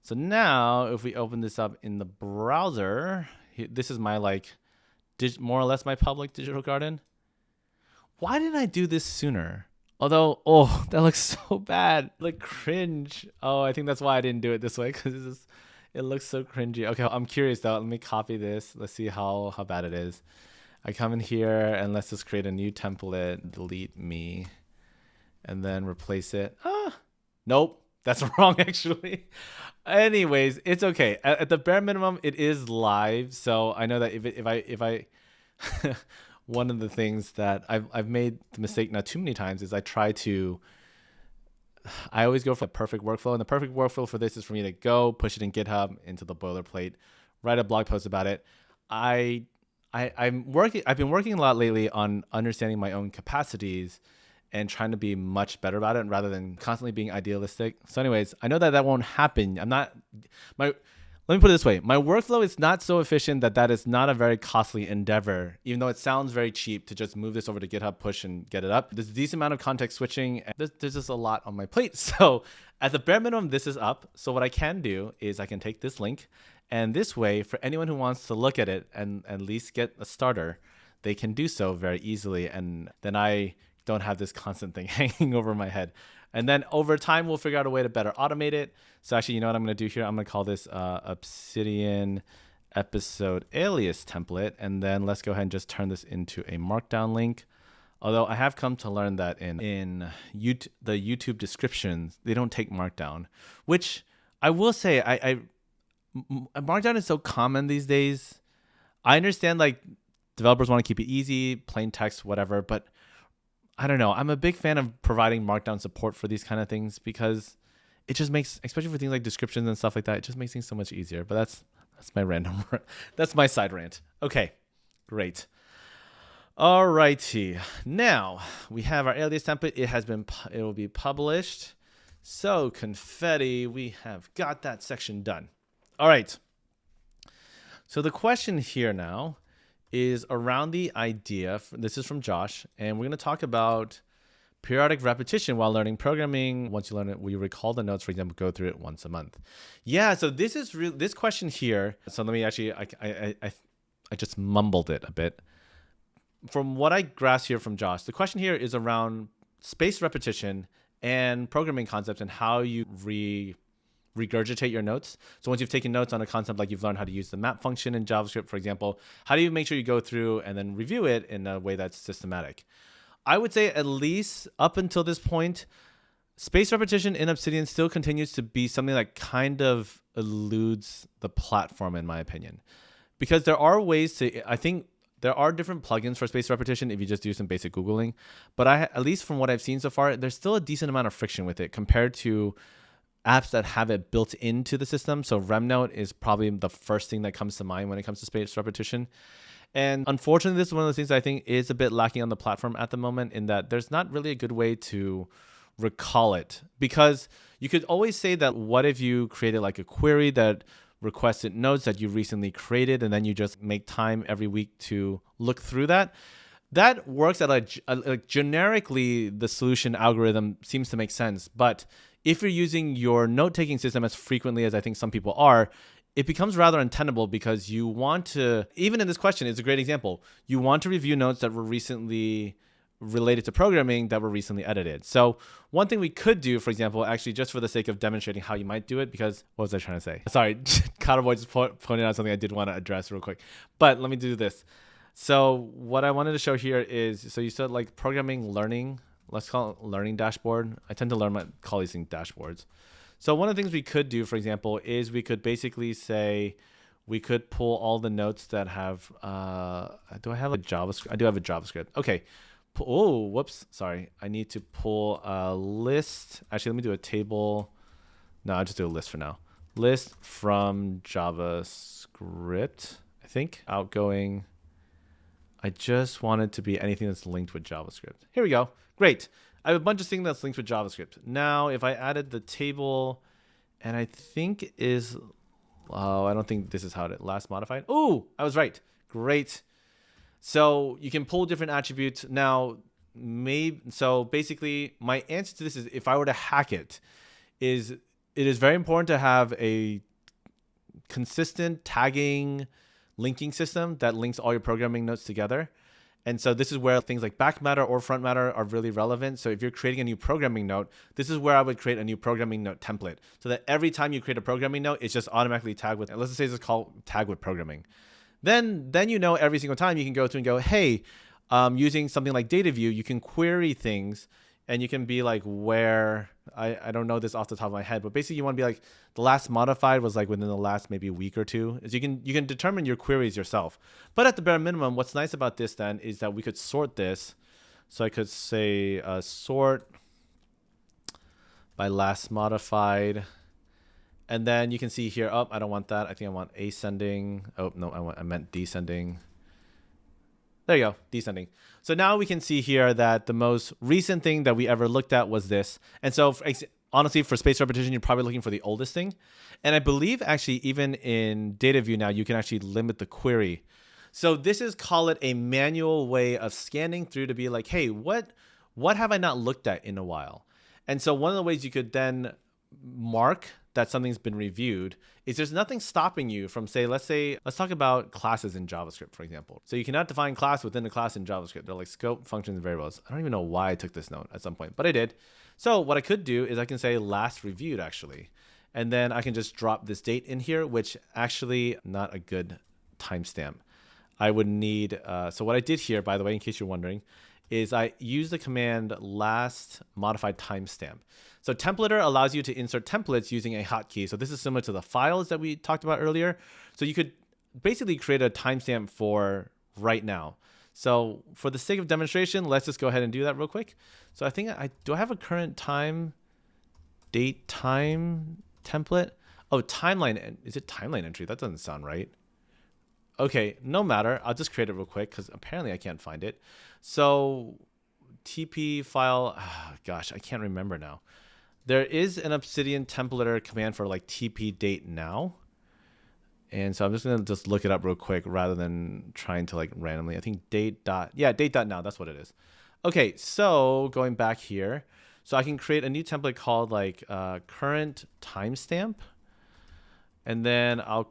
So now if we open this up in the browser, this is my more or less my public digital garden. Why didn't I do this sooner? Although, oh, that looks so bad. Like cringe. Oh, I think that's why I didn't do it this way, because it looks so cringy. Okay, I'm curious though. Let me copy this. Let's see how bad it is. I come in here and let's just create a new template, delete me, and then replace it. Nope, that's wrong actually. Anyways, it's okay. At the bare minimum, it is live. So I know that if I one of the things that I've made the mistake not too many times is I always go for the perfect workflow, and the perfect workflow for this is for me to go push it in GitHub into the boilerplate, write a blog post about it. I've been working a lot lately on understanding my own capacities and trying to be much better about it rather than constantly being idealistic. So anyways, I know that won't happen. Let me put it this way. My workflow is not so efficient that is not a very costly endeavor, even though it sounds very cheap to just move this over to GitHub, push and get it up. There's a decent amount of context switching. And there's just a lot on my plate. So at the bare minimum, this is up. So what I can do is I can take this link, and this way, for anyone who wants to look at it and at least get a starter, they can do so very easily. And then I don't have this constant thing hanging over my head. And then over time, we'll figure out a way to better automate it. So actually, you know what I'm going to do here? I'm going to call this Obsidian episode alias template. And then let's go ahead and just turn this into a markdown link. Although I have come to learn that in the YouTube descriptions, they don't take markdown, which I will say, markdown is so common these days. I understand developers want to keep it easy, plain text, whatever, but I don't know. I'm a big fan of providing markdown support for these kind of things because it just makes, especially for things like descriptions and stuff like that, it just makes things so much easier. But that's that's my side rant. Okay, great. All righty. Now we have our alias template. It will be published. So confetti, we have got that section done. All right. So the question here now is around the idea. This is from Josh, and we're going to talk about periodic repetition while learning programming. Once you learn it, we recall the notes, for example, go through it once a month. Yeah, so this is this question here. So let me actually, I just mumbled it a bit. From what I grasped here from Josh, the question here is around spaced repetition and programming concepts and how you regurgitate your notes. So once you've taken notes on a concept, like you've learned how to use the map function in JavaScript, for example, how do you make sure you go through and then review it in a way that's systematic? I would say at least up until this point, spaced repetition in Obsidian still continues to be something that kind of eludes the platform, in my opinion, because there are ways to, I think there are different plugins for spaced repetition if you just do some basic Googling, but at least from what I've seen so far, there's still a decent amount of friction with it compared to apps that have it built into the system. So Remnote is probably the first thing that comes to mind when it comes to spaced repetition. And unfortunately, this is one of the things I think is a bit lacking on the platform at the moment, in that there's not really a good way to recall it. Because you could always say that, what if you created like a query that requested notes that you recently created, and then you just make time every week to look through that? That works at generically, the solution algorithm seems to make sense. But if you're using your note-taking system as frequently as I think some people are, it becomes rather untenable, because you want to, even in this question, it's a great example. You want to review notes that were recently related to programming that were recently edited. So one thing we could do, for example, actually just for the sake of demonstrating how you might do it, because what was I trying to say? Sorry, Cowboy just pointed out something I did want to address real quick, but let me do this. So what I wanted to show here is, so you said like programming learning, let's call it learning dashboard. I tend to call these things dashboards. So one of the things we could do, for example, is we could basically say, we could pull all the notes that have, do I have a JavaScript? I do have a JavaScript. Okay. Oh, whoops. Sorry. I need to pull a list. Actually, let me do a table. No, I'll just do a list for now. List from JavaScript, I think. Outgoing. I just want it to be anything that's linked with JavaScript. Here we go. Great. I have a bunch of things that's linked with JavaScript. Now, if I added the table, and I think is, oh, I don't think this is how it last modified. Oh, I was right. Great. So you can pull different attributes. Now, so basically my answer to this is, if I were to hack it, is it is very important to have a consistent tagging linking system that links all your programming notes together. And so this is where things like back matter or front matter are really relevant. So if you're creating a new programming note, this is where I would create a new programming note template so that every time you create a programming note, it's just automatically tagged with, let's just say it's called tag with programming. Then you know every single time you can go through and go, hey, using something like data view, you can query things and you can be like where, I don't know this off the top of my head, but basically you want to be like the last modified was like within the last maybe week or two. Is you can determine your queries yourself. But at the bare minimum, what's nice about this then is that we could sort this. So I could say sort by last modified. And then you can see here, oh, I don't want that. I think I want ascending. Oh, no, I meant descending. There you go, descending. So now we can see here that the most recent thing that we ever looked at was this. And so honestly, for space repetition, you're probably looking for the oldest thing. And I believe actually even in data view now, you can actually limit the query. So this is, call it a manual way of scanning through to be like, hey, what have I not looked at in a while? And so one of the ways you could then mark that something's been reviewed is there's nothing stopping you from let's talk about classes in JavaScript, for example. So you cannot define class within a class in JavaScript. They're like scope, functions, and variables. I don't even know why I took this note at some point, but I did. So what I could do is I can say last reviewed actually. And then I can just drop this date in here, which actually not a good timestamp. I would need, so what I did here, by the way, in case you're wondering, is I use the command last modified timestamp. So templater allows you to insert templates using a hotkey. So this is similar to the files that we talked about earlier. So you could basically create a timestamp for right now. So for the sake of demonstration, let's just go ahead and do that real quick. So I think do I have a current time, date, time template? Oh, timeline. Is it timeline entry? That doesn't sound right. Okay, no matter. I'll just create it real quick because apparently I can't find it. So TP file, gosh, I can't remember now. There is an Obsidian templater command for like TP date now. And so I'm just going to just look it up real quick rather than trying to like randomly. I think date dot now. That's what it is. Okay, so going back here. So I can create a new template called like current timestamp. And then I'll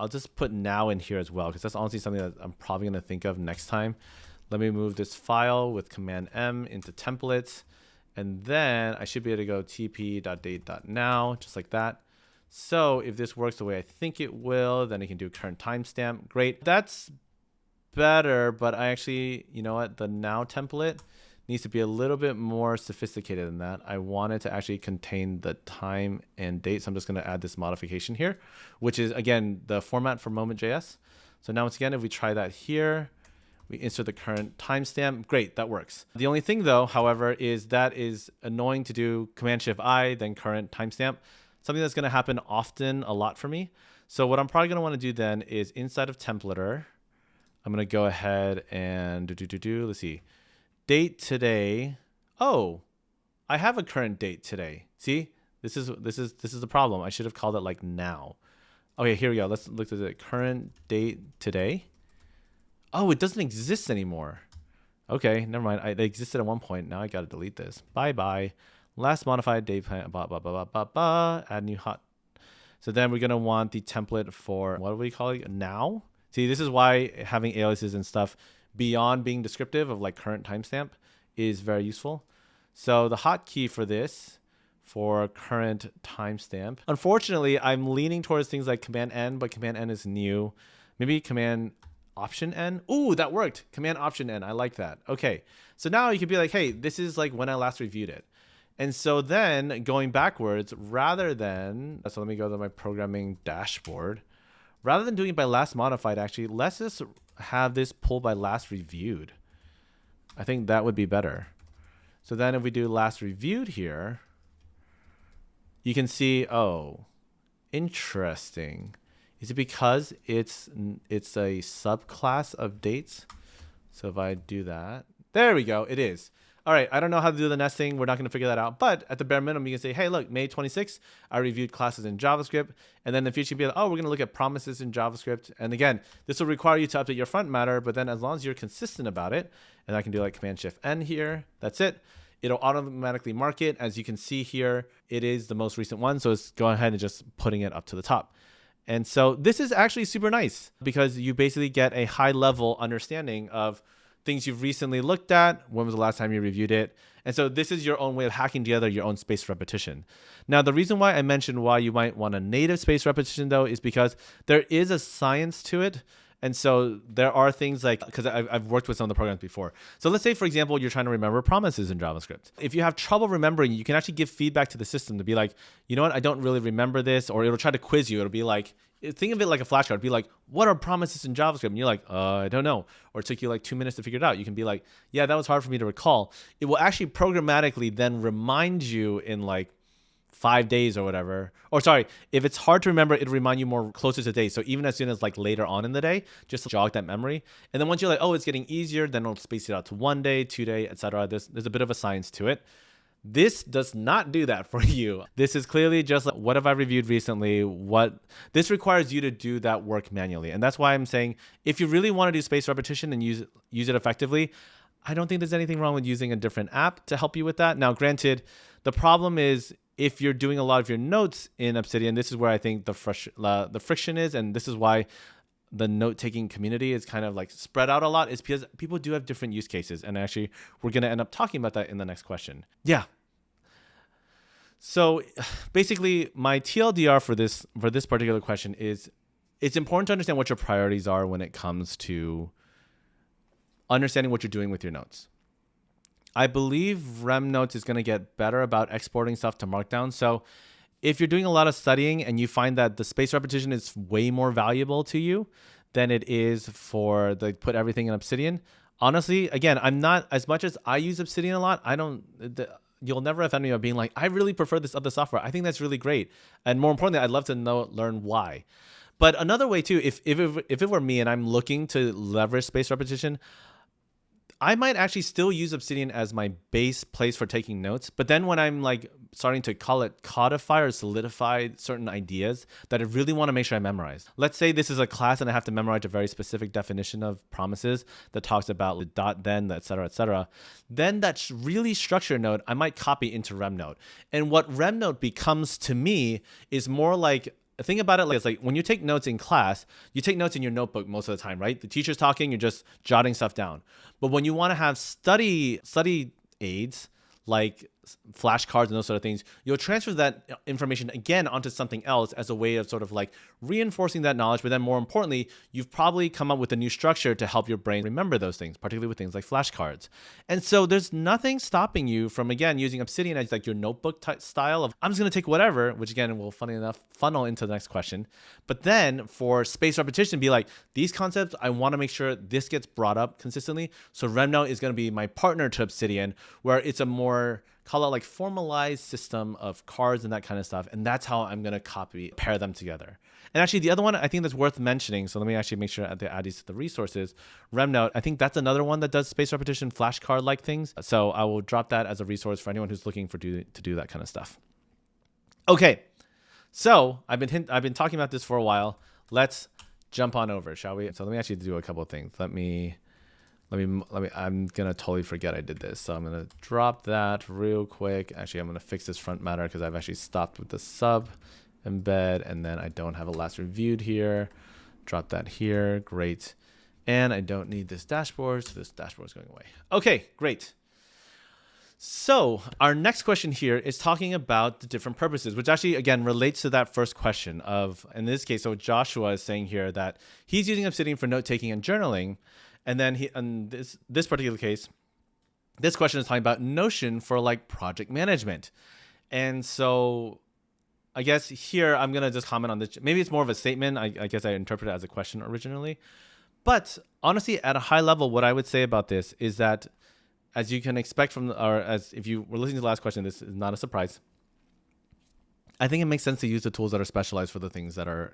just put now in here as well, because that's honestly something that I'm probably going to think of next time. Let me move this file with Command M into templates. And then I should be able to go tp.date.now, just like that. So if this works the way I think it will, then I can do current timestamp. Great. That's better, but I actually, you know what? The now template needs to be a little bit more sophisticated than that. I want it to actually contain the time and date. So I'm just going to add this modification here, which is, again, the format for Moment.js. So now, once again, if we try that here, we insert the current timestamp. Great, that works. The only thing, though, however, is that is annoying to do Command-Shift-I, then current timestamp. Something that's going to happen often, a lot for me. So what I'm probably going to want to do then is inside of templater, I'm going to go ahead and let's see. Date today. Oh, I have a current date today. See, this is the problem. I should have called it like now. Okay, here we go. Let's look at the current date today. Oh, it doesn't exist anymore. Okay, never mind. It existed at one point. Now I got to delete this. Bye bye. Last modified date plan. Add new hot. So then we're gonna want the template for what do we call it now? See, this is why having aliases and stuff beyond being descriptive of like current timestamp is very useful. So the hotkey for this, for current timestamp, unfortunately, I'm leaning towards things like Command N, but Command N is new. Maybe Command Option N. Ooh, that worked. Command Option N. I like that. Okay, so now you could be like, hey, this is like when I last reviewed it. And so then going backwards, rather than, so let me go to my programming dashboard. Rather than doing it by last modified, actually, let's just have this pull by last reviewed. I think that would be better. So then if we do last reviewed here, you can see, oh, interesting. Is it because it's a subclass of dates? So if I do that, there we go, it is. All right, I don't know how to do the nesting. We're not going to figure that out. But at the bare minimum, you can say, hey, look, May 26th, I reviewed classes in JavaScript. And then in the future, you'll be like, oh, we're going to look at promises in JavaScript. And again, this will require you to update your front matter. But then as long as you're consistent about it, and I can do like Command-Shift-N here, that's it. It'll automatically mark it. As you can see here, it is the most recent one. So it's go ahead and just putting it up to the top. And so this is actually super nice because you basically get a high level understanding of things you've recently looked at. When was the last time you reviewed it? And so this is your own way of hacking together your own spaced repetition. Now, the reason why I mentioned why you might want a native spaced repetition, though, is because there is a science to it. And so there are things like, because I've worked with some of the programs before. So let's say, for example, you're trying to remember promises in JavaScript. If you have trouble remembering, you can actually give feedback to the system to be like, you know what, I don't really remember this. Or it'll try to quiz you. It'll be like, think of it like a flashcard. It'll be like, what are promises in JavaScript? And you're like, I don't know. Or it took you like 2 minutes to figure it out. You can be like, yeah, that was hard for me to recall. It will actually programmatically then remind you in like 5 days or whatever. Or sorry, if it's hard to remember, it'll remind you more closer to the day. So even as soon as like later on in the day, just jog that memory. And then once you're like, oh, it's getting easier, then it'll space it out to 1 day, 2 day, etc. There's a bit of a science to it. This does not do that for you. This is clearly just like, what have I reviewed recently? This requires you to do that work manually. And that's why I'm saying, if you really want to do spaced repetition and use it effectively, I don't think there's anything wrong with using a different app to help you with that. Now, granted, the problem is if you're doing a lot of your notes in Obsidian, this is where I think the friction is. And this is why the note-taking community is kind of like spread out a lot, is because people do have different use cases. And actually, we're going to end up talking about that in the next question. Yeah. So basically, my TLDR for this particular question is, it's important to understand what your priorities are when it comes to understanding what you're doing with your notes. I believe Rem Notes is going to get better about exporting stuff to Markdown. So if you're doing a lot of studying and you find that the spaced repetition is way more valuable to you than it is for put everything in Obsidian, honestly, again, I'm not, as much as I use Obsidian a lot, you'll never offend me by being like, I really prefer this other software. I think that's really great. And more importantly, I'd love to learn why. But another way too, if it were me and I'm looking to leverage spaced repetition, I might actually still use Obsidian as my base place for taking notes. But then when I'm like starting to call it codify or solidify certain ideas that I really want to make sure I memorize. Let's say this is a class and I have to memorize a very specific definition of promises that talks about the dot then, et cetera, et cetera. Then that really structured note, I might copy into RemNote. And what RemNote becomes to me is more like, think about it like it's like when you take notes in class, you take notes in your notebook most of the time, right? The teacher's talking, you're just jotting stuff down. But when you want to have study aids, like flashcards and those sort of things, you'll transfer that information again onto something else as a way of sort of like reinforcing that knowledge. But then more importantly, you've probably come up with a new structure to help your brain remember those things, particularly with things like flashcards. And so there's nothing stopping you from, again, using Obsidian as like your notebook style of, I'm just going to take whatever, which again will, funny enough, funnel into the next question. But then for spaced repetition, be like, these concepts, I want to make sure this gets brought up consistently. So RemNote is going to be my partner to Obsidian, where it's a more, call it like formalized system of cards and that kind of stuff. And that's how I'm going to pair them together. And actually the other one I think that's worth mentioning, so let me actually make sure to add these to the resources. RemNote, I think that's another one that does spaced repetition flashcard-like things. So I will drop that as a resource for anyone who's looking to do that kind of stuff. Okay, so I've been talking about this for a while. Let's jump on over, shall we? So let me actually do a couple of things. Let me, I'm going to totally forget I did this. So I'm going to drop that real quick. Actually, I'm going to fix this front matter because I've actually stopped with the sub embed, and then I don't have a last reviewed here. Drop that here. Great. And I don't need this dashboard, so this dashboard is going away. Okay, great. So our next question here is talking about the different purposes, which actually, again, relates to that first question of, in this case, so Joshua is saying here that he's using Obsidian for note-taking and journaling. And then in this particular case, this question is talking about Notion for like project management. And so I guess here I'm going to just comment on this. Maybe it's more of a statement. I guess I interpreted it as a question originally. But honestly, at a high level, what I would say about this is that, as you can expect from, or as if you were listening to the last question, this is not a surprise. I think it makes sense to use the tools that are specialized for the things that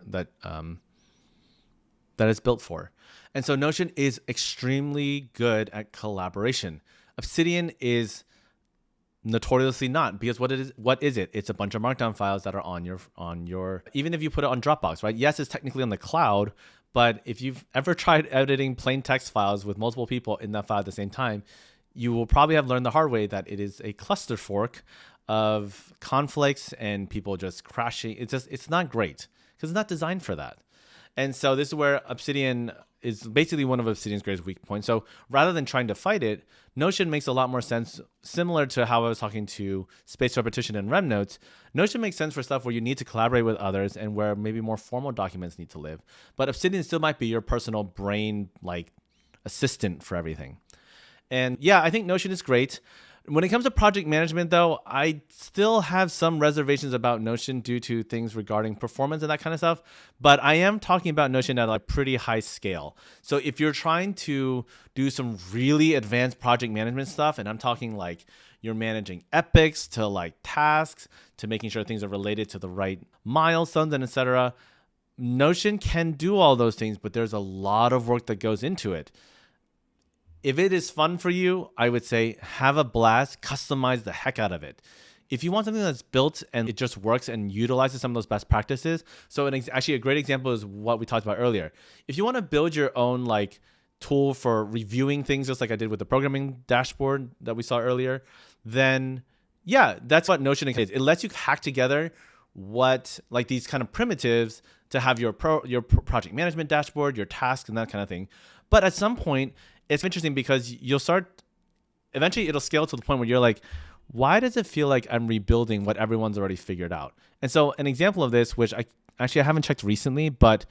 it's built for. And so Notion is extremely good at collaboration. Obsidian is notoriously not, because what is it? It's a bunch of Markdown files that are on your, even if you put it on Dropbox, right? Yes, it's technically on the cloud, but if you've ever tried editing plain text files with multiple people in that file at the same time, you will probably have learned the hard way that it is a cluster fork of conflicts and people just crashing. It's not great because it's not designed for that. And so this is where Obsidian is basically one of Obsidian's greatest weak points. So rather than trying to fight it, Notion makes a lot more sense, similar to how I was talking to spaced repetition and rem notes. Notion makes sense for stuff where you need to collaborate with others and where maybe more formal documents need to live. But Obsidian still might be your personal brain like assistant for everything. And yeah, I think Notion is great. When it comes to project management, though, I still have some reservations about Notion due to things regarding performance and that kind of stuff. But I am talking about Notion at a pretty high scale. So if you're trying to do some really advanced project management stuff, and I'm talking like you're managing epics to like tasks to making sure things are related to the right milestones and etc., Notion can do all those things, but there's a lot of work that goes into it. If it is fun for you, I would say have a blast, customize the heck out of it. If you want something that's built and it just works and utilizes some of those best practices, so actually a great example is what we talked about earlier. If you want to build your own like tool for reviewing things, just like I did with the programming dashboard that we saw earlier, then yeah, that's what Notion is. It lets you hack together what like these kind of primitives to have your project management dashboard, your tasks, and that kind of thing. But at some point, it's interesting because you'll start, eventually it'll scale to the point where you're like, why does it feel like I'm rebuilding what everyone's already figured out? And so an example of this, which I haven't checked recently, but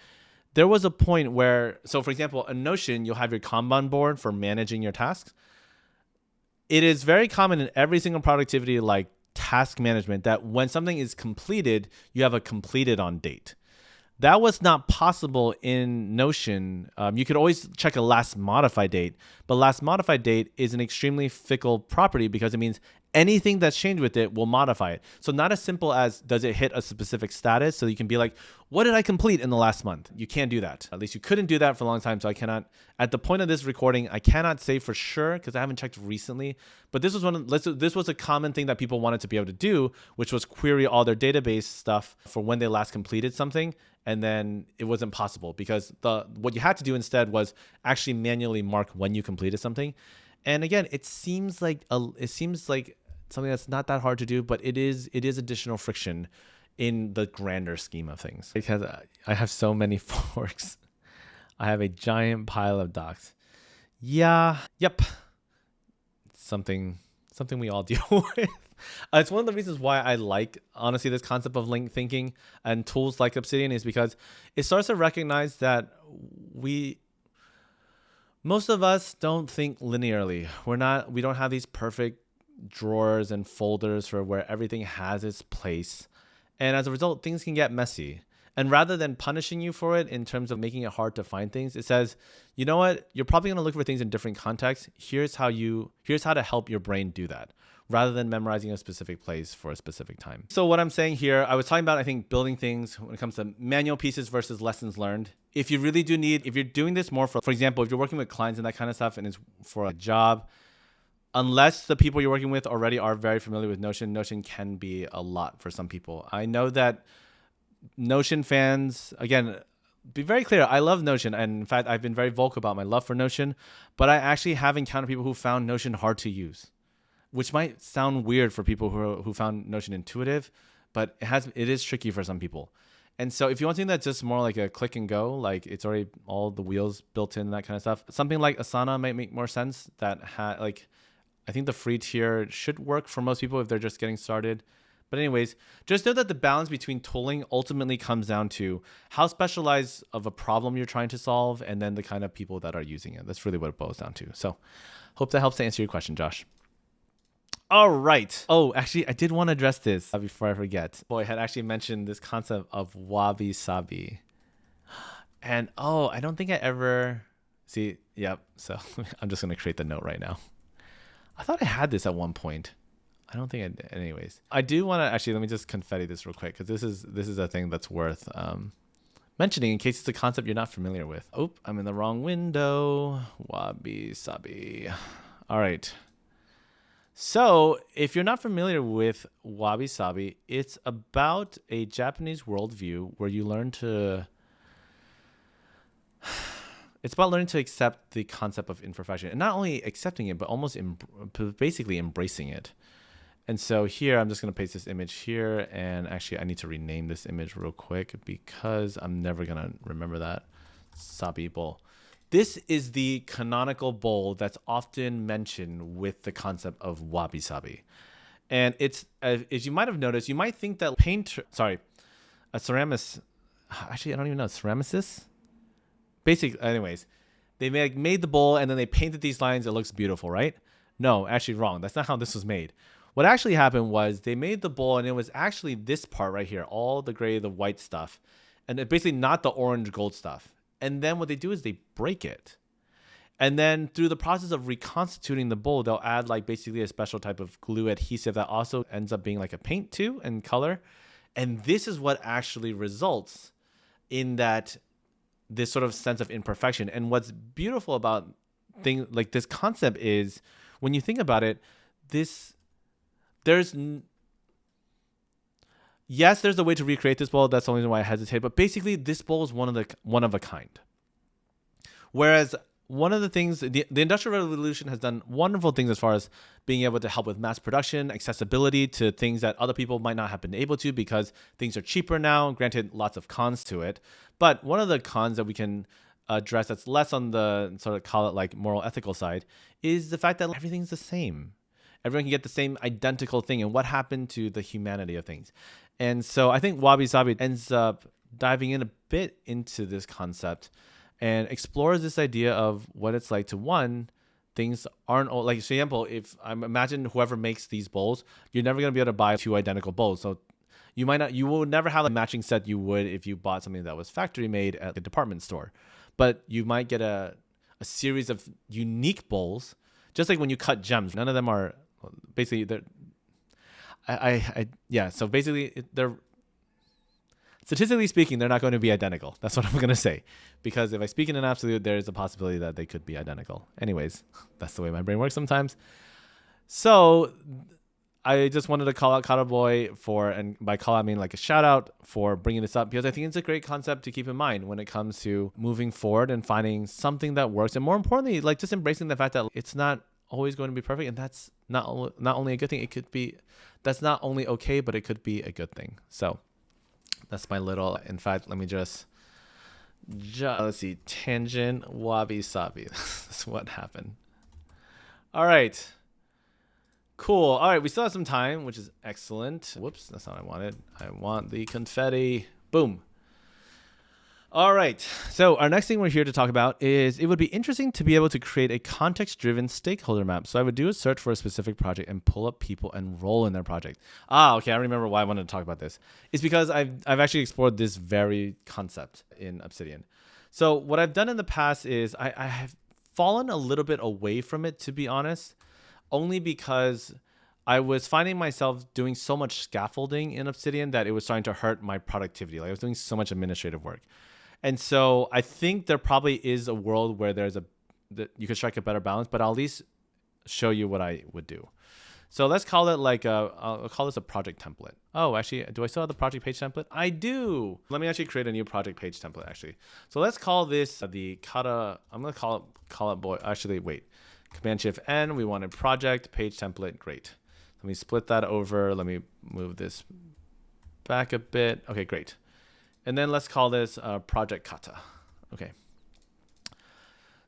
there was a point where, so for example, in Notion, you'll have your Kanban board for managing your tasks. It is very common in every single productivity like task management that when something is completed, you have a completed on date. That was not possible in Notion. You could always check a last modified date, but last modified date is an extremely fickle property because it means anything that's changed with it will modify it. So not as simple as does it hit a specific status, so you can be like, what did I complete in the last month? You can't do that. At least you couldn't do that for a long time. So I cannot, at the point of this recording, I cannot say for sure because I haven't checked recently. But this was a common thing that people wanted to be able to do, which was query all their database stuff for when they last completed something. And then it wasn't possible because what you had to do instead was actually manually mark when you completed something. And again, it seems like something that's not that hard to do, but it is additional friction in the grander scheme of things. Because I have so many forks. I have a giant pile of docs. Yeah. Yep. Something we all deal with. It's one of the reasons why I like, honestly, this concept of linked thinking and tools like Obsidian is because it starts to recognize that most of us don't think linearly. We don't have these perfect drawers and folders for where everything has its place. And as a result, things can get messy. And rather than punishing you for it in terms of making it hard to find things, it says, you know what? You're probably going to look for things in different contexts. Here's how to help your brain do that, rather than memorizing a specific place for a specific time. So what I'm saying here, I was talking about, I think, building things when it comes to manual pieces versus lessons learned. If you're doing this more for example, if you're working with clients and that kind of stuff and it's for a job, unless the people you're working with already are very familiar with Notion, Notion can be a lot for some people. I know that Notion fans, again, be very clear, I love Notion. And in fact, I've been very vocal about my love for Notion, but I actually have encountered people who found Notion hard to use, which might sound weird for people who found Notion intuitive, but it is tricky for some people. And so if you want something that's just more like a click and go, like it's already all the wheels built in and that kind of stuff, something like Asana might make more sense. I think the free tier should work for most people if they're just getting started. But anyways, just know that the balance between tooling ultimately comes down to how specialized of a problem you're trying to solve and then the kind of people that are using it. That's really what it boils down to. So hope that helps to answer your question, Josh. All right. Oh, actually, I did want to address this before I forget. Boy, I had actually mentioned this concept of wabi-sabi. And I don't think I ever... See, yep. So I'm just going to create the note right now. I thought I had this at one point. I don't think I did. Anyways, I do want to actually, let me just confetti this real quick because this is a thing that's worth mentioning in case it's a concept you're not familiar with. Oh, I'm in the wrong window. Wabi-sabi. All right. So if you're not familiar with wabi-sabi, it's about a Japanese worldview where you learn to... It's about learning to accept the concept of imperfection and not only accepting it, but almost basically embracing it. And so here, I'm just going to paste this image here. And actually, I need to rename this image real quick because I'm never going to remember that. Sabi bowl. This is the canonical bowl that's often mentioned with the concept of wabi-sabi. And it's, as you might have noticed, you might think that a ceramist, actually, I don't even know, ceramicist? Basically, anyways, they made the bowl and then they painted these lines. It looks beautiful, right? No, actually wrong. That's not how this was made. What actually happened was they made the bowl and it was actually this part right here, all the gray, the white stuff, and it basically not the orange gold stuff. And then what they do is they break it. And then through the process of reconstituting the bowl, they'll add like basically a special type of glue adhesive that also ends up being like a paint too and color. And this is what actually results in that this sort of sense of imperfection. And what's beautiful about things like this concept is when you think about it, there's a way to recreate this bowl. That's the only reason why I hesitate. But basically, this bowl is one of a kind. Whereas one of the things, the Industrial Revolution has done wonderful things as far as being able to help with mass production, accessibility to things that other people might not have been able to because things are cheaper now. Granted, lots of cons to it. But one of the cons that we can address that's less on the sort of call it like moral ethical side is the fact that everything's the same. Everyone can get the same identical thing. And what happened to the humanity of things? And so I think Wabi-Sabi ends up diving in a bit into this concept and explores this idea of what it's like to things aren't like, for example, if I imagine whoever makes these bowls, you're never going to be able to buy two identical bowls. So you will never have a matching set you would if you bought something that was factory made at the department store. But you might get a series of unique bowls, just like when you cut gems. None of them are basically so basically they're statistically speaking, they're not going to be identical. That's what I'm going to say. Because if I speak in an absolute, there's a possibility that they could be identical. Anyways, that's the way my brain works sometimes. So I just wanted to call out Kataboy and by call I mean like a shout out for bringing this up because I think it's a great concept to keep in mind when it comes to moving forward and finding something that works. And more importantly, like just embracing the fact that it's not always going to be perfect. And that's not only a good thing. That's not only okay, but it could be a good thing. So that's my little, in fact, let me just let's see, tangent wabi-sabi. That's what happened. All right. Cool. All right. We still have some time, which is excellent. Whoops. That's not what I wanted. I want the confetti. Boom. All right. So our next thing we're here to talk about is it would be interesting to be able to create a context-driven stakeholder map. So I would do a search for a specific project and pull up people and role in their project. Okay. I remember why I wanted to talk about this. It's because I've actually explored this very concept in Obsidian. So what I've done in the past is I have fallen a little bit away from it, to be honest, only because I was finding myself doing so much scaffolding in Obsidian that it was starting to hurt my productivity. Like I was doing so much administrative work. And so I think there probably is a world where that you could strike a better balance, but I'll at least show you what I would do. So let's call it like I'll call this a project template. Oh, actually, do I still have the project page template? I do. Let me actually create a new project page template actually. So let's call this I'm going to call it boy. Actually, wait. Command Shift N. We want a project page template. Great. Let me split that over. Let me move this back a bit. Okay, great. And then let's call this project kata. Okay.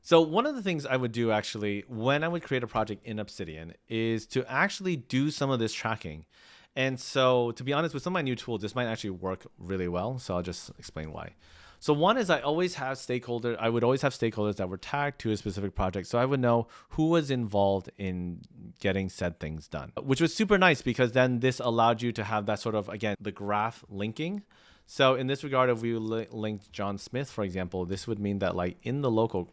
So one of the things I would do actually when I would create a project in Obsidian is to actually do some of this tracking. And so to be honest, with some of my new tools, this might actually work really well. So I'll just explain why. So one is I would always have stakeholders that were tagged to a specific project. So I would know who was involved in getting said things done, which was super nice because then this allowed you to have that sort of, again, the graph linking. So in this regard, if we linked John Smith, for example, this would mean that like in the local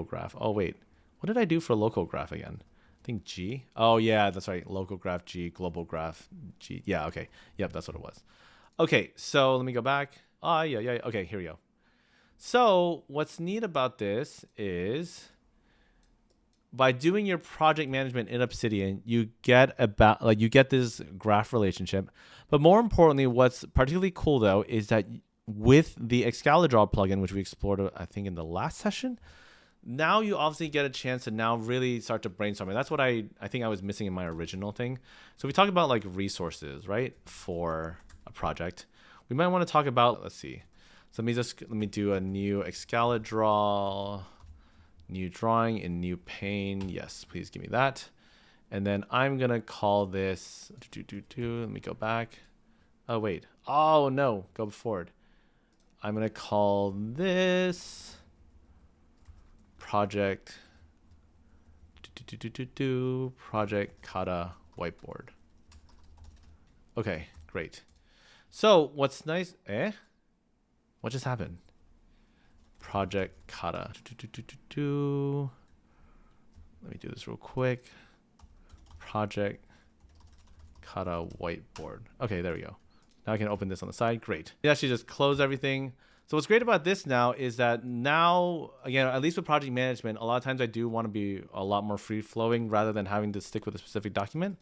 graph. Oh, wait, what did I do for local graph again? I think G. Oh, yeah, that's right. Local graph G, global graph G. Yeah, okay. Yep, that's what it was. Okay, so let me go back. Yeah. Okay, here we go. So what's neat about this is by doing your project management in Obsidian, you get this graph relationship. But more importantly, what's particularly cool though is that with the Excalidraw plugin, which we explored, I think, in the last session, now you obviously get a chance to now really start to brainstorm. And that's what I think I was missing in my original thing. So we talk about like resources, right, for a project. We might want to talk about, let's see. So let me do a new Excalidraw, new drawing in new pane. Yes, please give me that. And then I'm going to call this, let me go back. Oh, wait. Oh, no, go forward. I'm going to call this project, project kata whiteboard. Okay, great. So what's nice, what just happened? Project kata. Let me do this real quick. Project kata whiteboard. Okay, there we go. Now I can open this on the side. Great. You actually just close everything. So what's great about this now is that now, again, at least with project management, a lot of times I do want to be a lot more free flowing rather than having to stick with a specific document.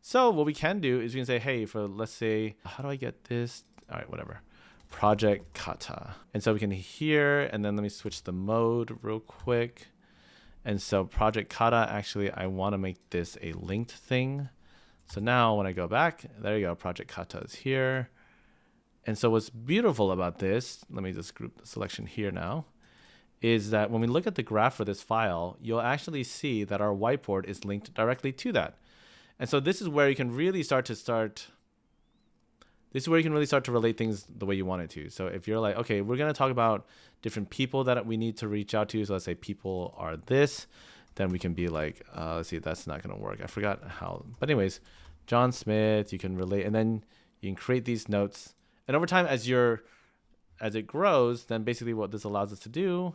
So what we can do is we can say, hey, for let's say, how do I get this? All right, whatever. Project kata. And so we can here, and then let me switch the mode real quick. And so project kata, actually, I want to make this a linked thing. So now when I go back, there you go, project kata is here. And so what's beautiful about this, let me just group the selection here now, is that when we look at the graph for this file, you'll actually see that our whiteboard is linked directly to that. And so this is where you can really start to relate things the way you want it to. So if you're like, okay, we're going to talk about different people that we need to reach out to. So let's say people are this, then we can be like, let's see, that's not going to work. I forgot how, but anyways, John Smith, you can relate, and then you can create these notes. And over time, as it grows, then basically what this allows us to do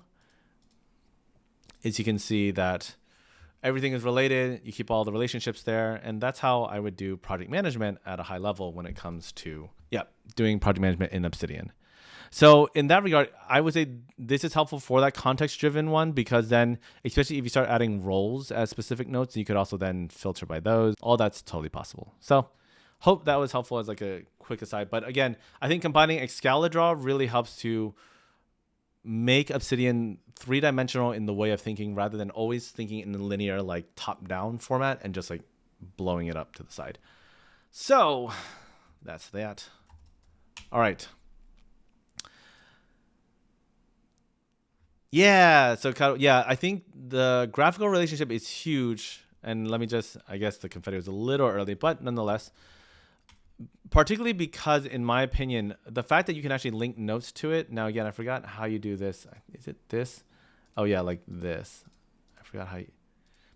is you can see that everything is related. You keep all the relationships there. And that's how I would do project management at a high level when it comes to, doing project management in Obsidian. So in that regard, I would say this is helpful for that context-driven one, because then, especially if you start adding roles as specific notes, you could also then filter by those. All that's totally possible. So hope that was helpful as like a quick aside. But again, I think combining Excalidraw really helps to make Obsidian three-dimensional in the way of thinking, rather than always thinking in the linear, like top-down format and just like blowing it up to the side. So that's that. All right. Yeah. So I think the graphical relationship is huge. And let me just, I guess the confetti was a little early, but nonetheless, particularly because, in my opinion, the fact that you can actually link notes to it. Now, again, I forgot how you do this. Is it this? Oh, yeah, like this. I forgot how you...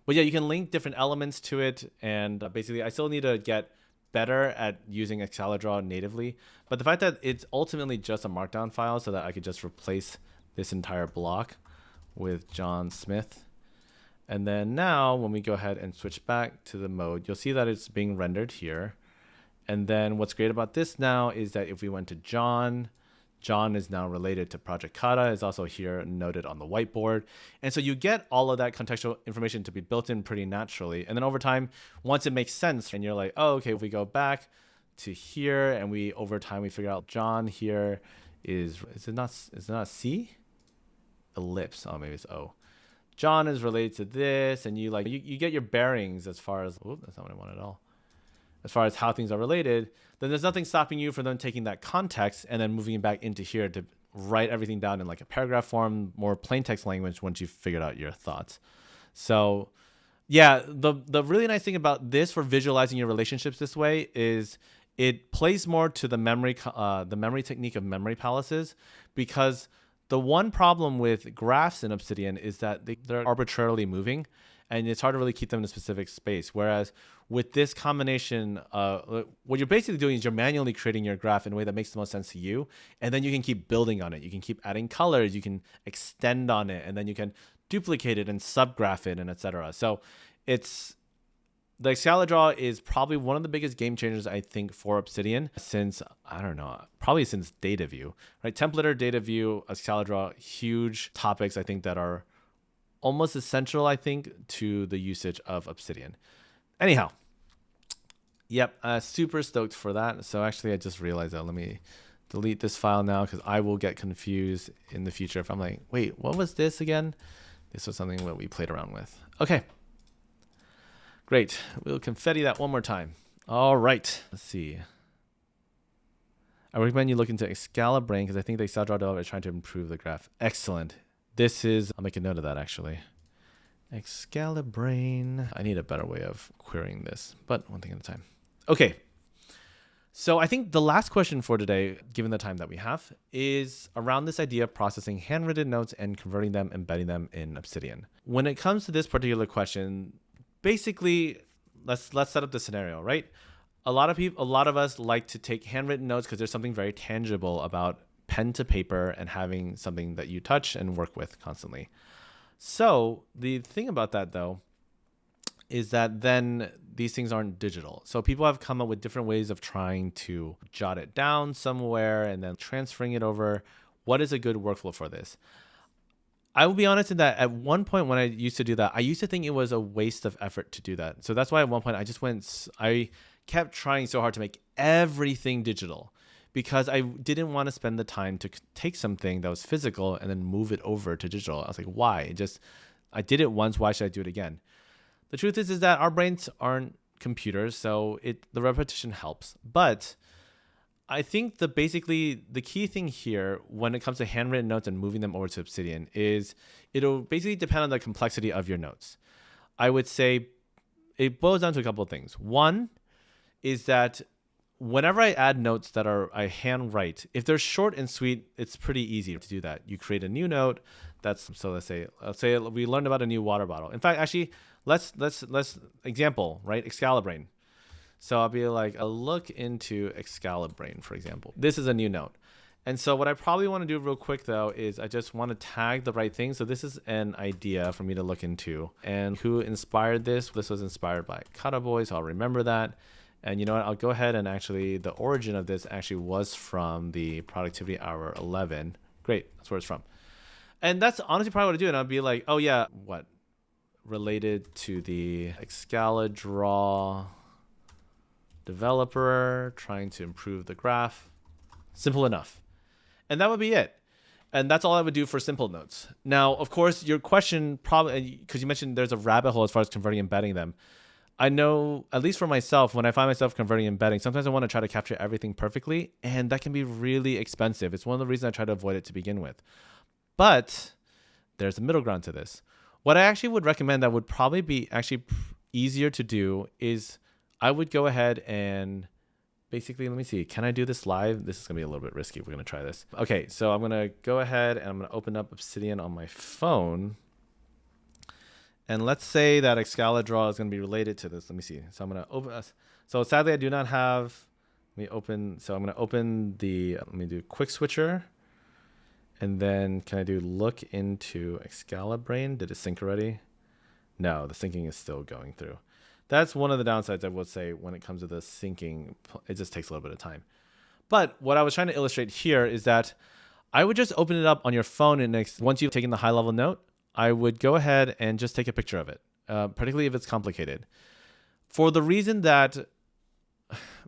But yeah, you can link different elements to it. And basically, I still need to get better at using Excalidraw natively. But the fact that it's ultimately just a markdown file, so that I could just replace this entire block with John Smith. And then now, when we go ahead and switch back to the mode, you'll see that it's being rendered here. And then what's great about this now is that if we went to John is now related to Project Kata, is also here noted on the whiteboard. And so you get all of that contextual information to be built in pretty naturally. And then over time, once it makes sense, and you're like, oh, okay, if we go back to here, and over time we figure out John here is it not a C? Ellipse. Oh, maybe it's O. John is related to this, and you get your bearings as far as, that's not what I want at all. As far as how things are related, then there's nothing stopping you from them taking that context and then moving it back into here to write everything down in like a paragraph form, more plain text language once you've figured out your thoughts. So yeah, the really nice thing about this for visualizing your relationships this way is it plays more to the memory technique of memory palaces, because the one problem with graphs in Obsidian is that they're arbitrarily moving, and it's hard to really keep them in a specific space. Whereas with this combination, what you're basically doing is you're manually creating your graph in a way that makes the most sense to you. And then you can keep building on it. You can keep adding colors, you can extend on it, and then you can duplicate it and subgraph it, and etc. So the Excalidraw is probably one of the biggest game changers, I think, for Obsidian since, I don't know, probably since data view, right? Templater, data view, Excalidraw, huge topics, I think, that are almost essential, I think, to the usage of Obsidian. Anyhow, yep, super stoked for that. So actually, I just realized that. Let me delete this file now because I will get confused in the future if I'm like, wait, what was this again? This was something that we played around with. Okay, great. We'll confetti that one more time. All right, let's see. I recommend you look into Excalibrain because I think the Excel draw developer is trying to improve the graph. Excellent. I'll make a note of that actually. Excalibrain. I need a better way of querying this, but one thing at a time. Okay. So I think the last question for today, given the time that we have, is around this idea of processing handwritten notes and converting them, embedding them in Obsidian. When it comes to this particular question, basically, let's set up the scenario, right? A lot of us like to take handwritten notes because there's something very tangible about pen to paper and having something that you touch and work with constantly. So the thing about that, though, is that then these things aren't digital. So people have come up with different ways of trying to jot it down somewhere and then transferring it over. What is a good workflow for this? I will be honest in that at one point when I used to do that, I used to think it was a waste of effort to do that. So that's why at one point I kept trying so hard to make everything digital because I didn't want to spend the time to take something that was physical and then move it over to digital. I was like, why? I did it once. Why should I do it again? The truth is that our brains aren't computers, so the repetition helps. But I think the key thing here when it comes to handwritten notes and moving them over to Obsidian is it'll basically depend on the complexity of your notes. I would say it boils down to a couple of things. One is that whenever I add notes that I handwrite, if they're short and sweet, it's pretty easy to do that. You create a new note. Let's say we learned about a new water bottle. In fact, actually, let's example, right? Excalibrain. So I'll be like, I'll look into Excalibrain, for example. This is a new note. And so what I probably want to do real quick, though, is I just want to tag the right thing. So this is an idea for me to look into. And who inspired this? This was inspired by Cutaboy, so I'll remember that. And you know what? I'll go ahead and actually, the origin of this actually was from the Productivity Hour 11. Great. That's where it's from. And that's honestly probably what I do. And I'll be like, oh, yeah, what? Related to the Excalidraw developer trying to improve the graph. Simple enough. And that would be it. And that's all I would do for simple notes. Now, of course, your question probably, because you mentioned there's a rabbit hole as far as converting and embedding them. I know, at least for myself, when I find myself converting and embedding, sometimes I want to try to capture everything perfectly, and that can be really expensive. It's one of the reasons I try to avoid it to begin with. But there's a middle ground to this. What I actually would recommend that would probably be actually easier to do is I would go ahead and basically, let me see, can I do this live? This is going to be a little bit risky. We're going to try this. Okay, so I'm going to go ahead and I'm going to open up Obsidian on my phone. And let's say that Excalidraw is going to be related to this. Let me see. So I'm going to open. So sadly, I do not have. Let me open. So I'm going to open the. Let me do quick switcher. And then can I do look into Excalibrain? Did it sync already? No, the syncing is still going through. That's one of the downsides I would say when it comes to the syncing. It just takes a little bit of time. But what I was trying to illustrate here is that I would just open it up on your phone, and once you've taken the high level note, I would go ahead and just take a picture of it, particularly if it's complicated. For the reason that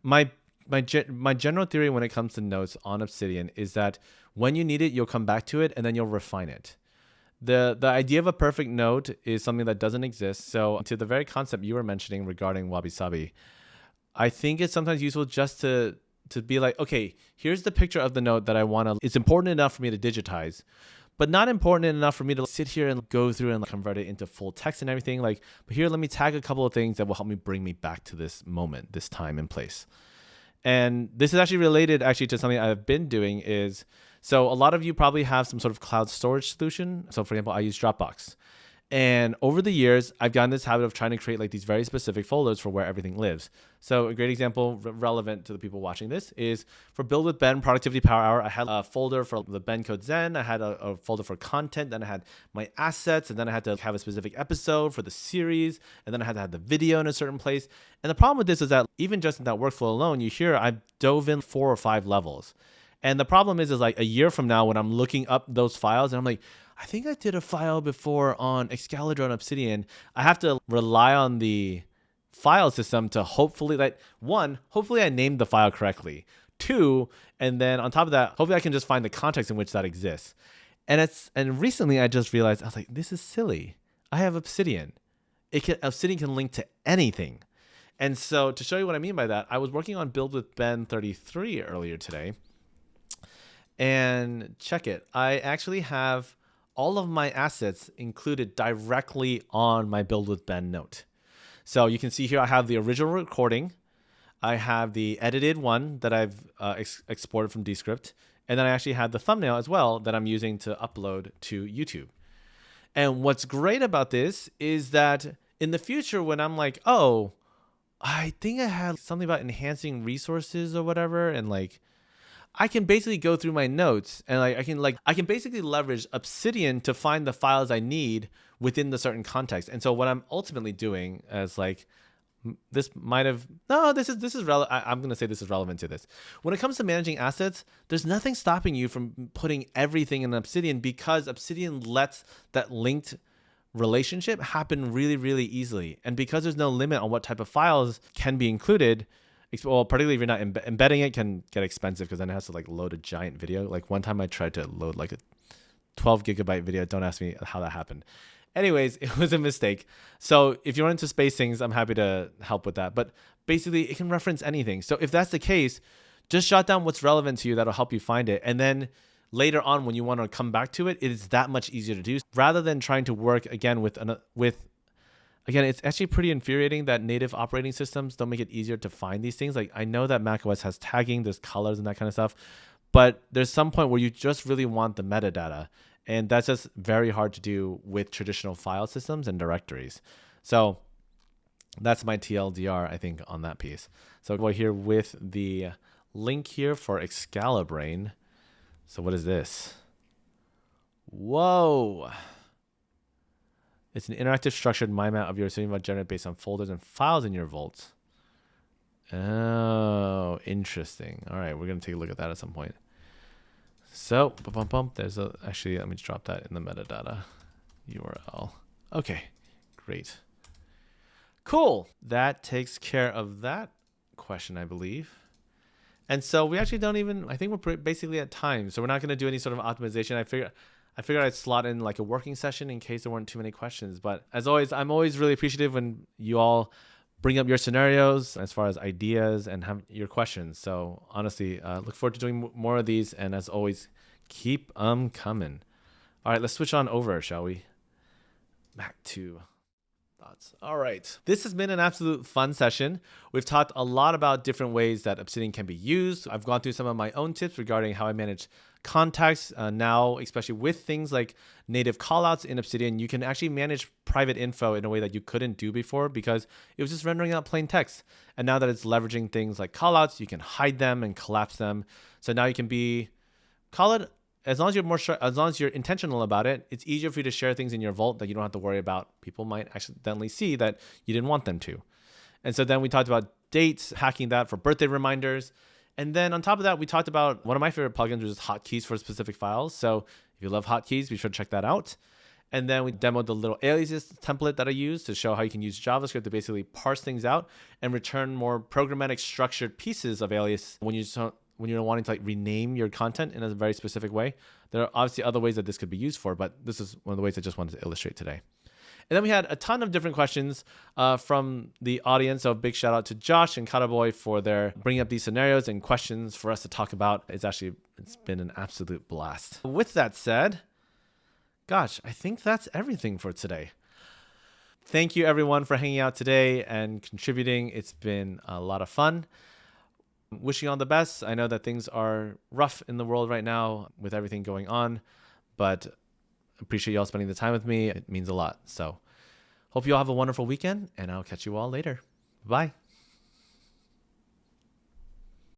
my general theory when it comes to notes on Obsidian is that when you need it, you'll come back to it and then you'll refine it. The idea of a perfect note is something that doesn't exist. So to the very concept you were mentioning regarding wabi-sabi, I think it's sometimes useful just to be like, okay, here's the picture of the note that I want to, it's important enough for me to digitize, but not important enough for me to sit here and go through and convert it into full text and everything. Like, but here, let me tag a couple of things that will help me bring me back to this moment, this time and place. And this is actually related to something I've been doing is, so a lot of you probably have some sort of cloud storage solution. So for example, I use Dropbox. And over the years, I've gotten this habit of trying to create like these very specific folders for where everything lives. So a great example relevant to the people watching this is for Build with Ben Productivity Power Hour. I had a folder for the Ben Code Zen. I had a folder for content. Then I had my assets. And then I had to have a specific episode for the series. And then I had to have the video in a certain place. And the problem with this is that even just in that workflow alone, you hear I've dove in 4 or 5 levels. And the problem is like a year from now when I'm looking up those files and I'm like, I think I did a file before on Excalidraw and Obsidian. I have to rely on the file system to hopefully I named the file correctly. 2. And then on top of that, hopefully I can just find the context in which that exists. And recently I just realized, I was like, this is silly. I have Obsidian. Obsidian can link to anything. And so to show you what I mean by that, I was working on Build with Ben 33 earlier today. And check it. I actually have all of my assets included directly on my Build with Ben note. So you can see here I have the original recording. I have the edited one that I've exported from Descript. And then I actually have the thumbnail as well that I'm using to upload to YouTube. And what's great about this is that in the future, when I'm like, oh, I think I had something about enhancing resources or whatever, and like, I can basically go through my notes and I can basically leverage Obsidian to find the files I need within the certain context. And so what I'm ultimately doing is like, this is relevant. I'm going to say this is relevant to this. When it comes to managing assets, there's nothing stopping you from putting everything in Obsidian, because Obsidian lets that linked relationship happen really, really easily. And because there's no limit on what type of files can be included, well, particularly if you're not embedding it, can get expensive, because then it has to like load a giant video. Like one time I tried to load like a 12 gigabyte video. Don't ask me how that happened. Anyways, it was a mistake. So if you run into space things, I'm happy to help with that. But basically, it can reference anything. So if that's the case, just jot down what's relevant to you. That'll help you find it. And then later on, when you want to come back to it, it is that much easier to do, rather than trying to work again again, it's actually pretty infuriating that native operating systems don't make it easier to find these things. Like, I know that macOS has tagging, there's colors and that kind of stuff, but there's some point where you just really want the metadata. And that's just very hard to do with traditional file systems and directories. So that's my TLDR, I think, on that piece. So go here with the link here for Excalibrain. So what is this? Whoa. It's an interactive structured mind map of your Obsidian vault generated based on folders and files in your vault. Oh, interesting. All right, we're going to take a look at that at some point. So, there's actually, let me just drop that in the metadata URL. Okay, great. Cool. That takes care of that question, I believe. And so we actually I think we're basically at time. So we're not going to do any sort of optimization. I figured I'd slot in like a working session in case there weren't too many questions. But as always, I'm always really appreciative when you all bring up your scenarios as far as ideas and have your questions. So honestly, look forward to doing more of these. And as always, keep them coming. All right, let's switch on over, shall we? Back to thoughts. All right. This has been an absolute fun session. We've talked a lot about different ways that Obsidian can be used. I've gone through some of my own tips regarding how I manage contacts. Now, especially with things like native callouts in Obsidian, you can actually manage private info in a way that you couldn't do before, because it was just rendering out plain text. And now that it's leveraging things like callouts, you can hide them and collapse them. So now you can call it, as long as you're intentional about it, it's easier for you to share things in your vault that you don't have to worry about. People might accidentally see that you didn't want them to. And so then we talked about dates, hacking that for birthday reminders. And then on top of that, we talked about one of my favorite plugins, which is Hotkeys for specific files. So if you love Hotkeys, be sure to check that out. And then we demoed the little aliases template that I use to show how you can use JavaScript to basically parse things out and return more programmatic structured pieces of alias when you're wanting to like rename your content in a very specific way. There are obviously other ways that this could be used for, but this is one of the ways I just wanted to illustrate today. And then we had a ton of different questions from the audience. So big shout out to Josh and Kataboy for their bringing up these scenarios and questions for us to talk about. It's been an absolute blast. With that said, gosh, I think that's everything for today. Thank you everyone for hanging out today and contributing. It's been a lot of fun. Wishing you all the best. I know that things are rough in the world right now with everything going on, but appreciate you all spending the time with me. It means a lot. So hope you all have a wonderful weekend, and I'll catch you all later. Bye.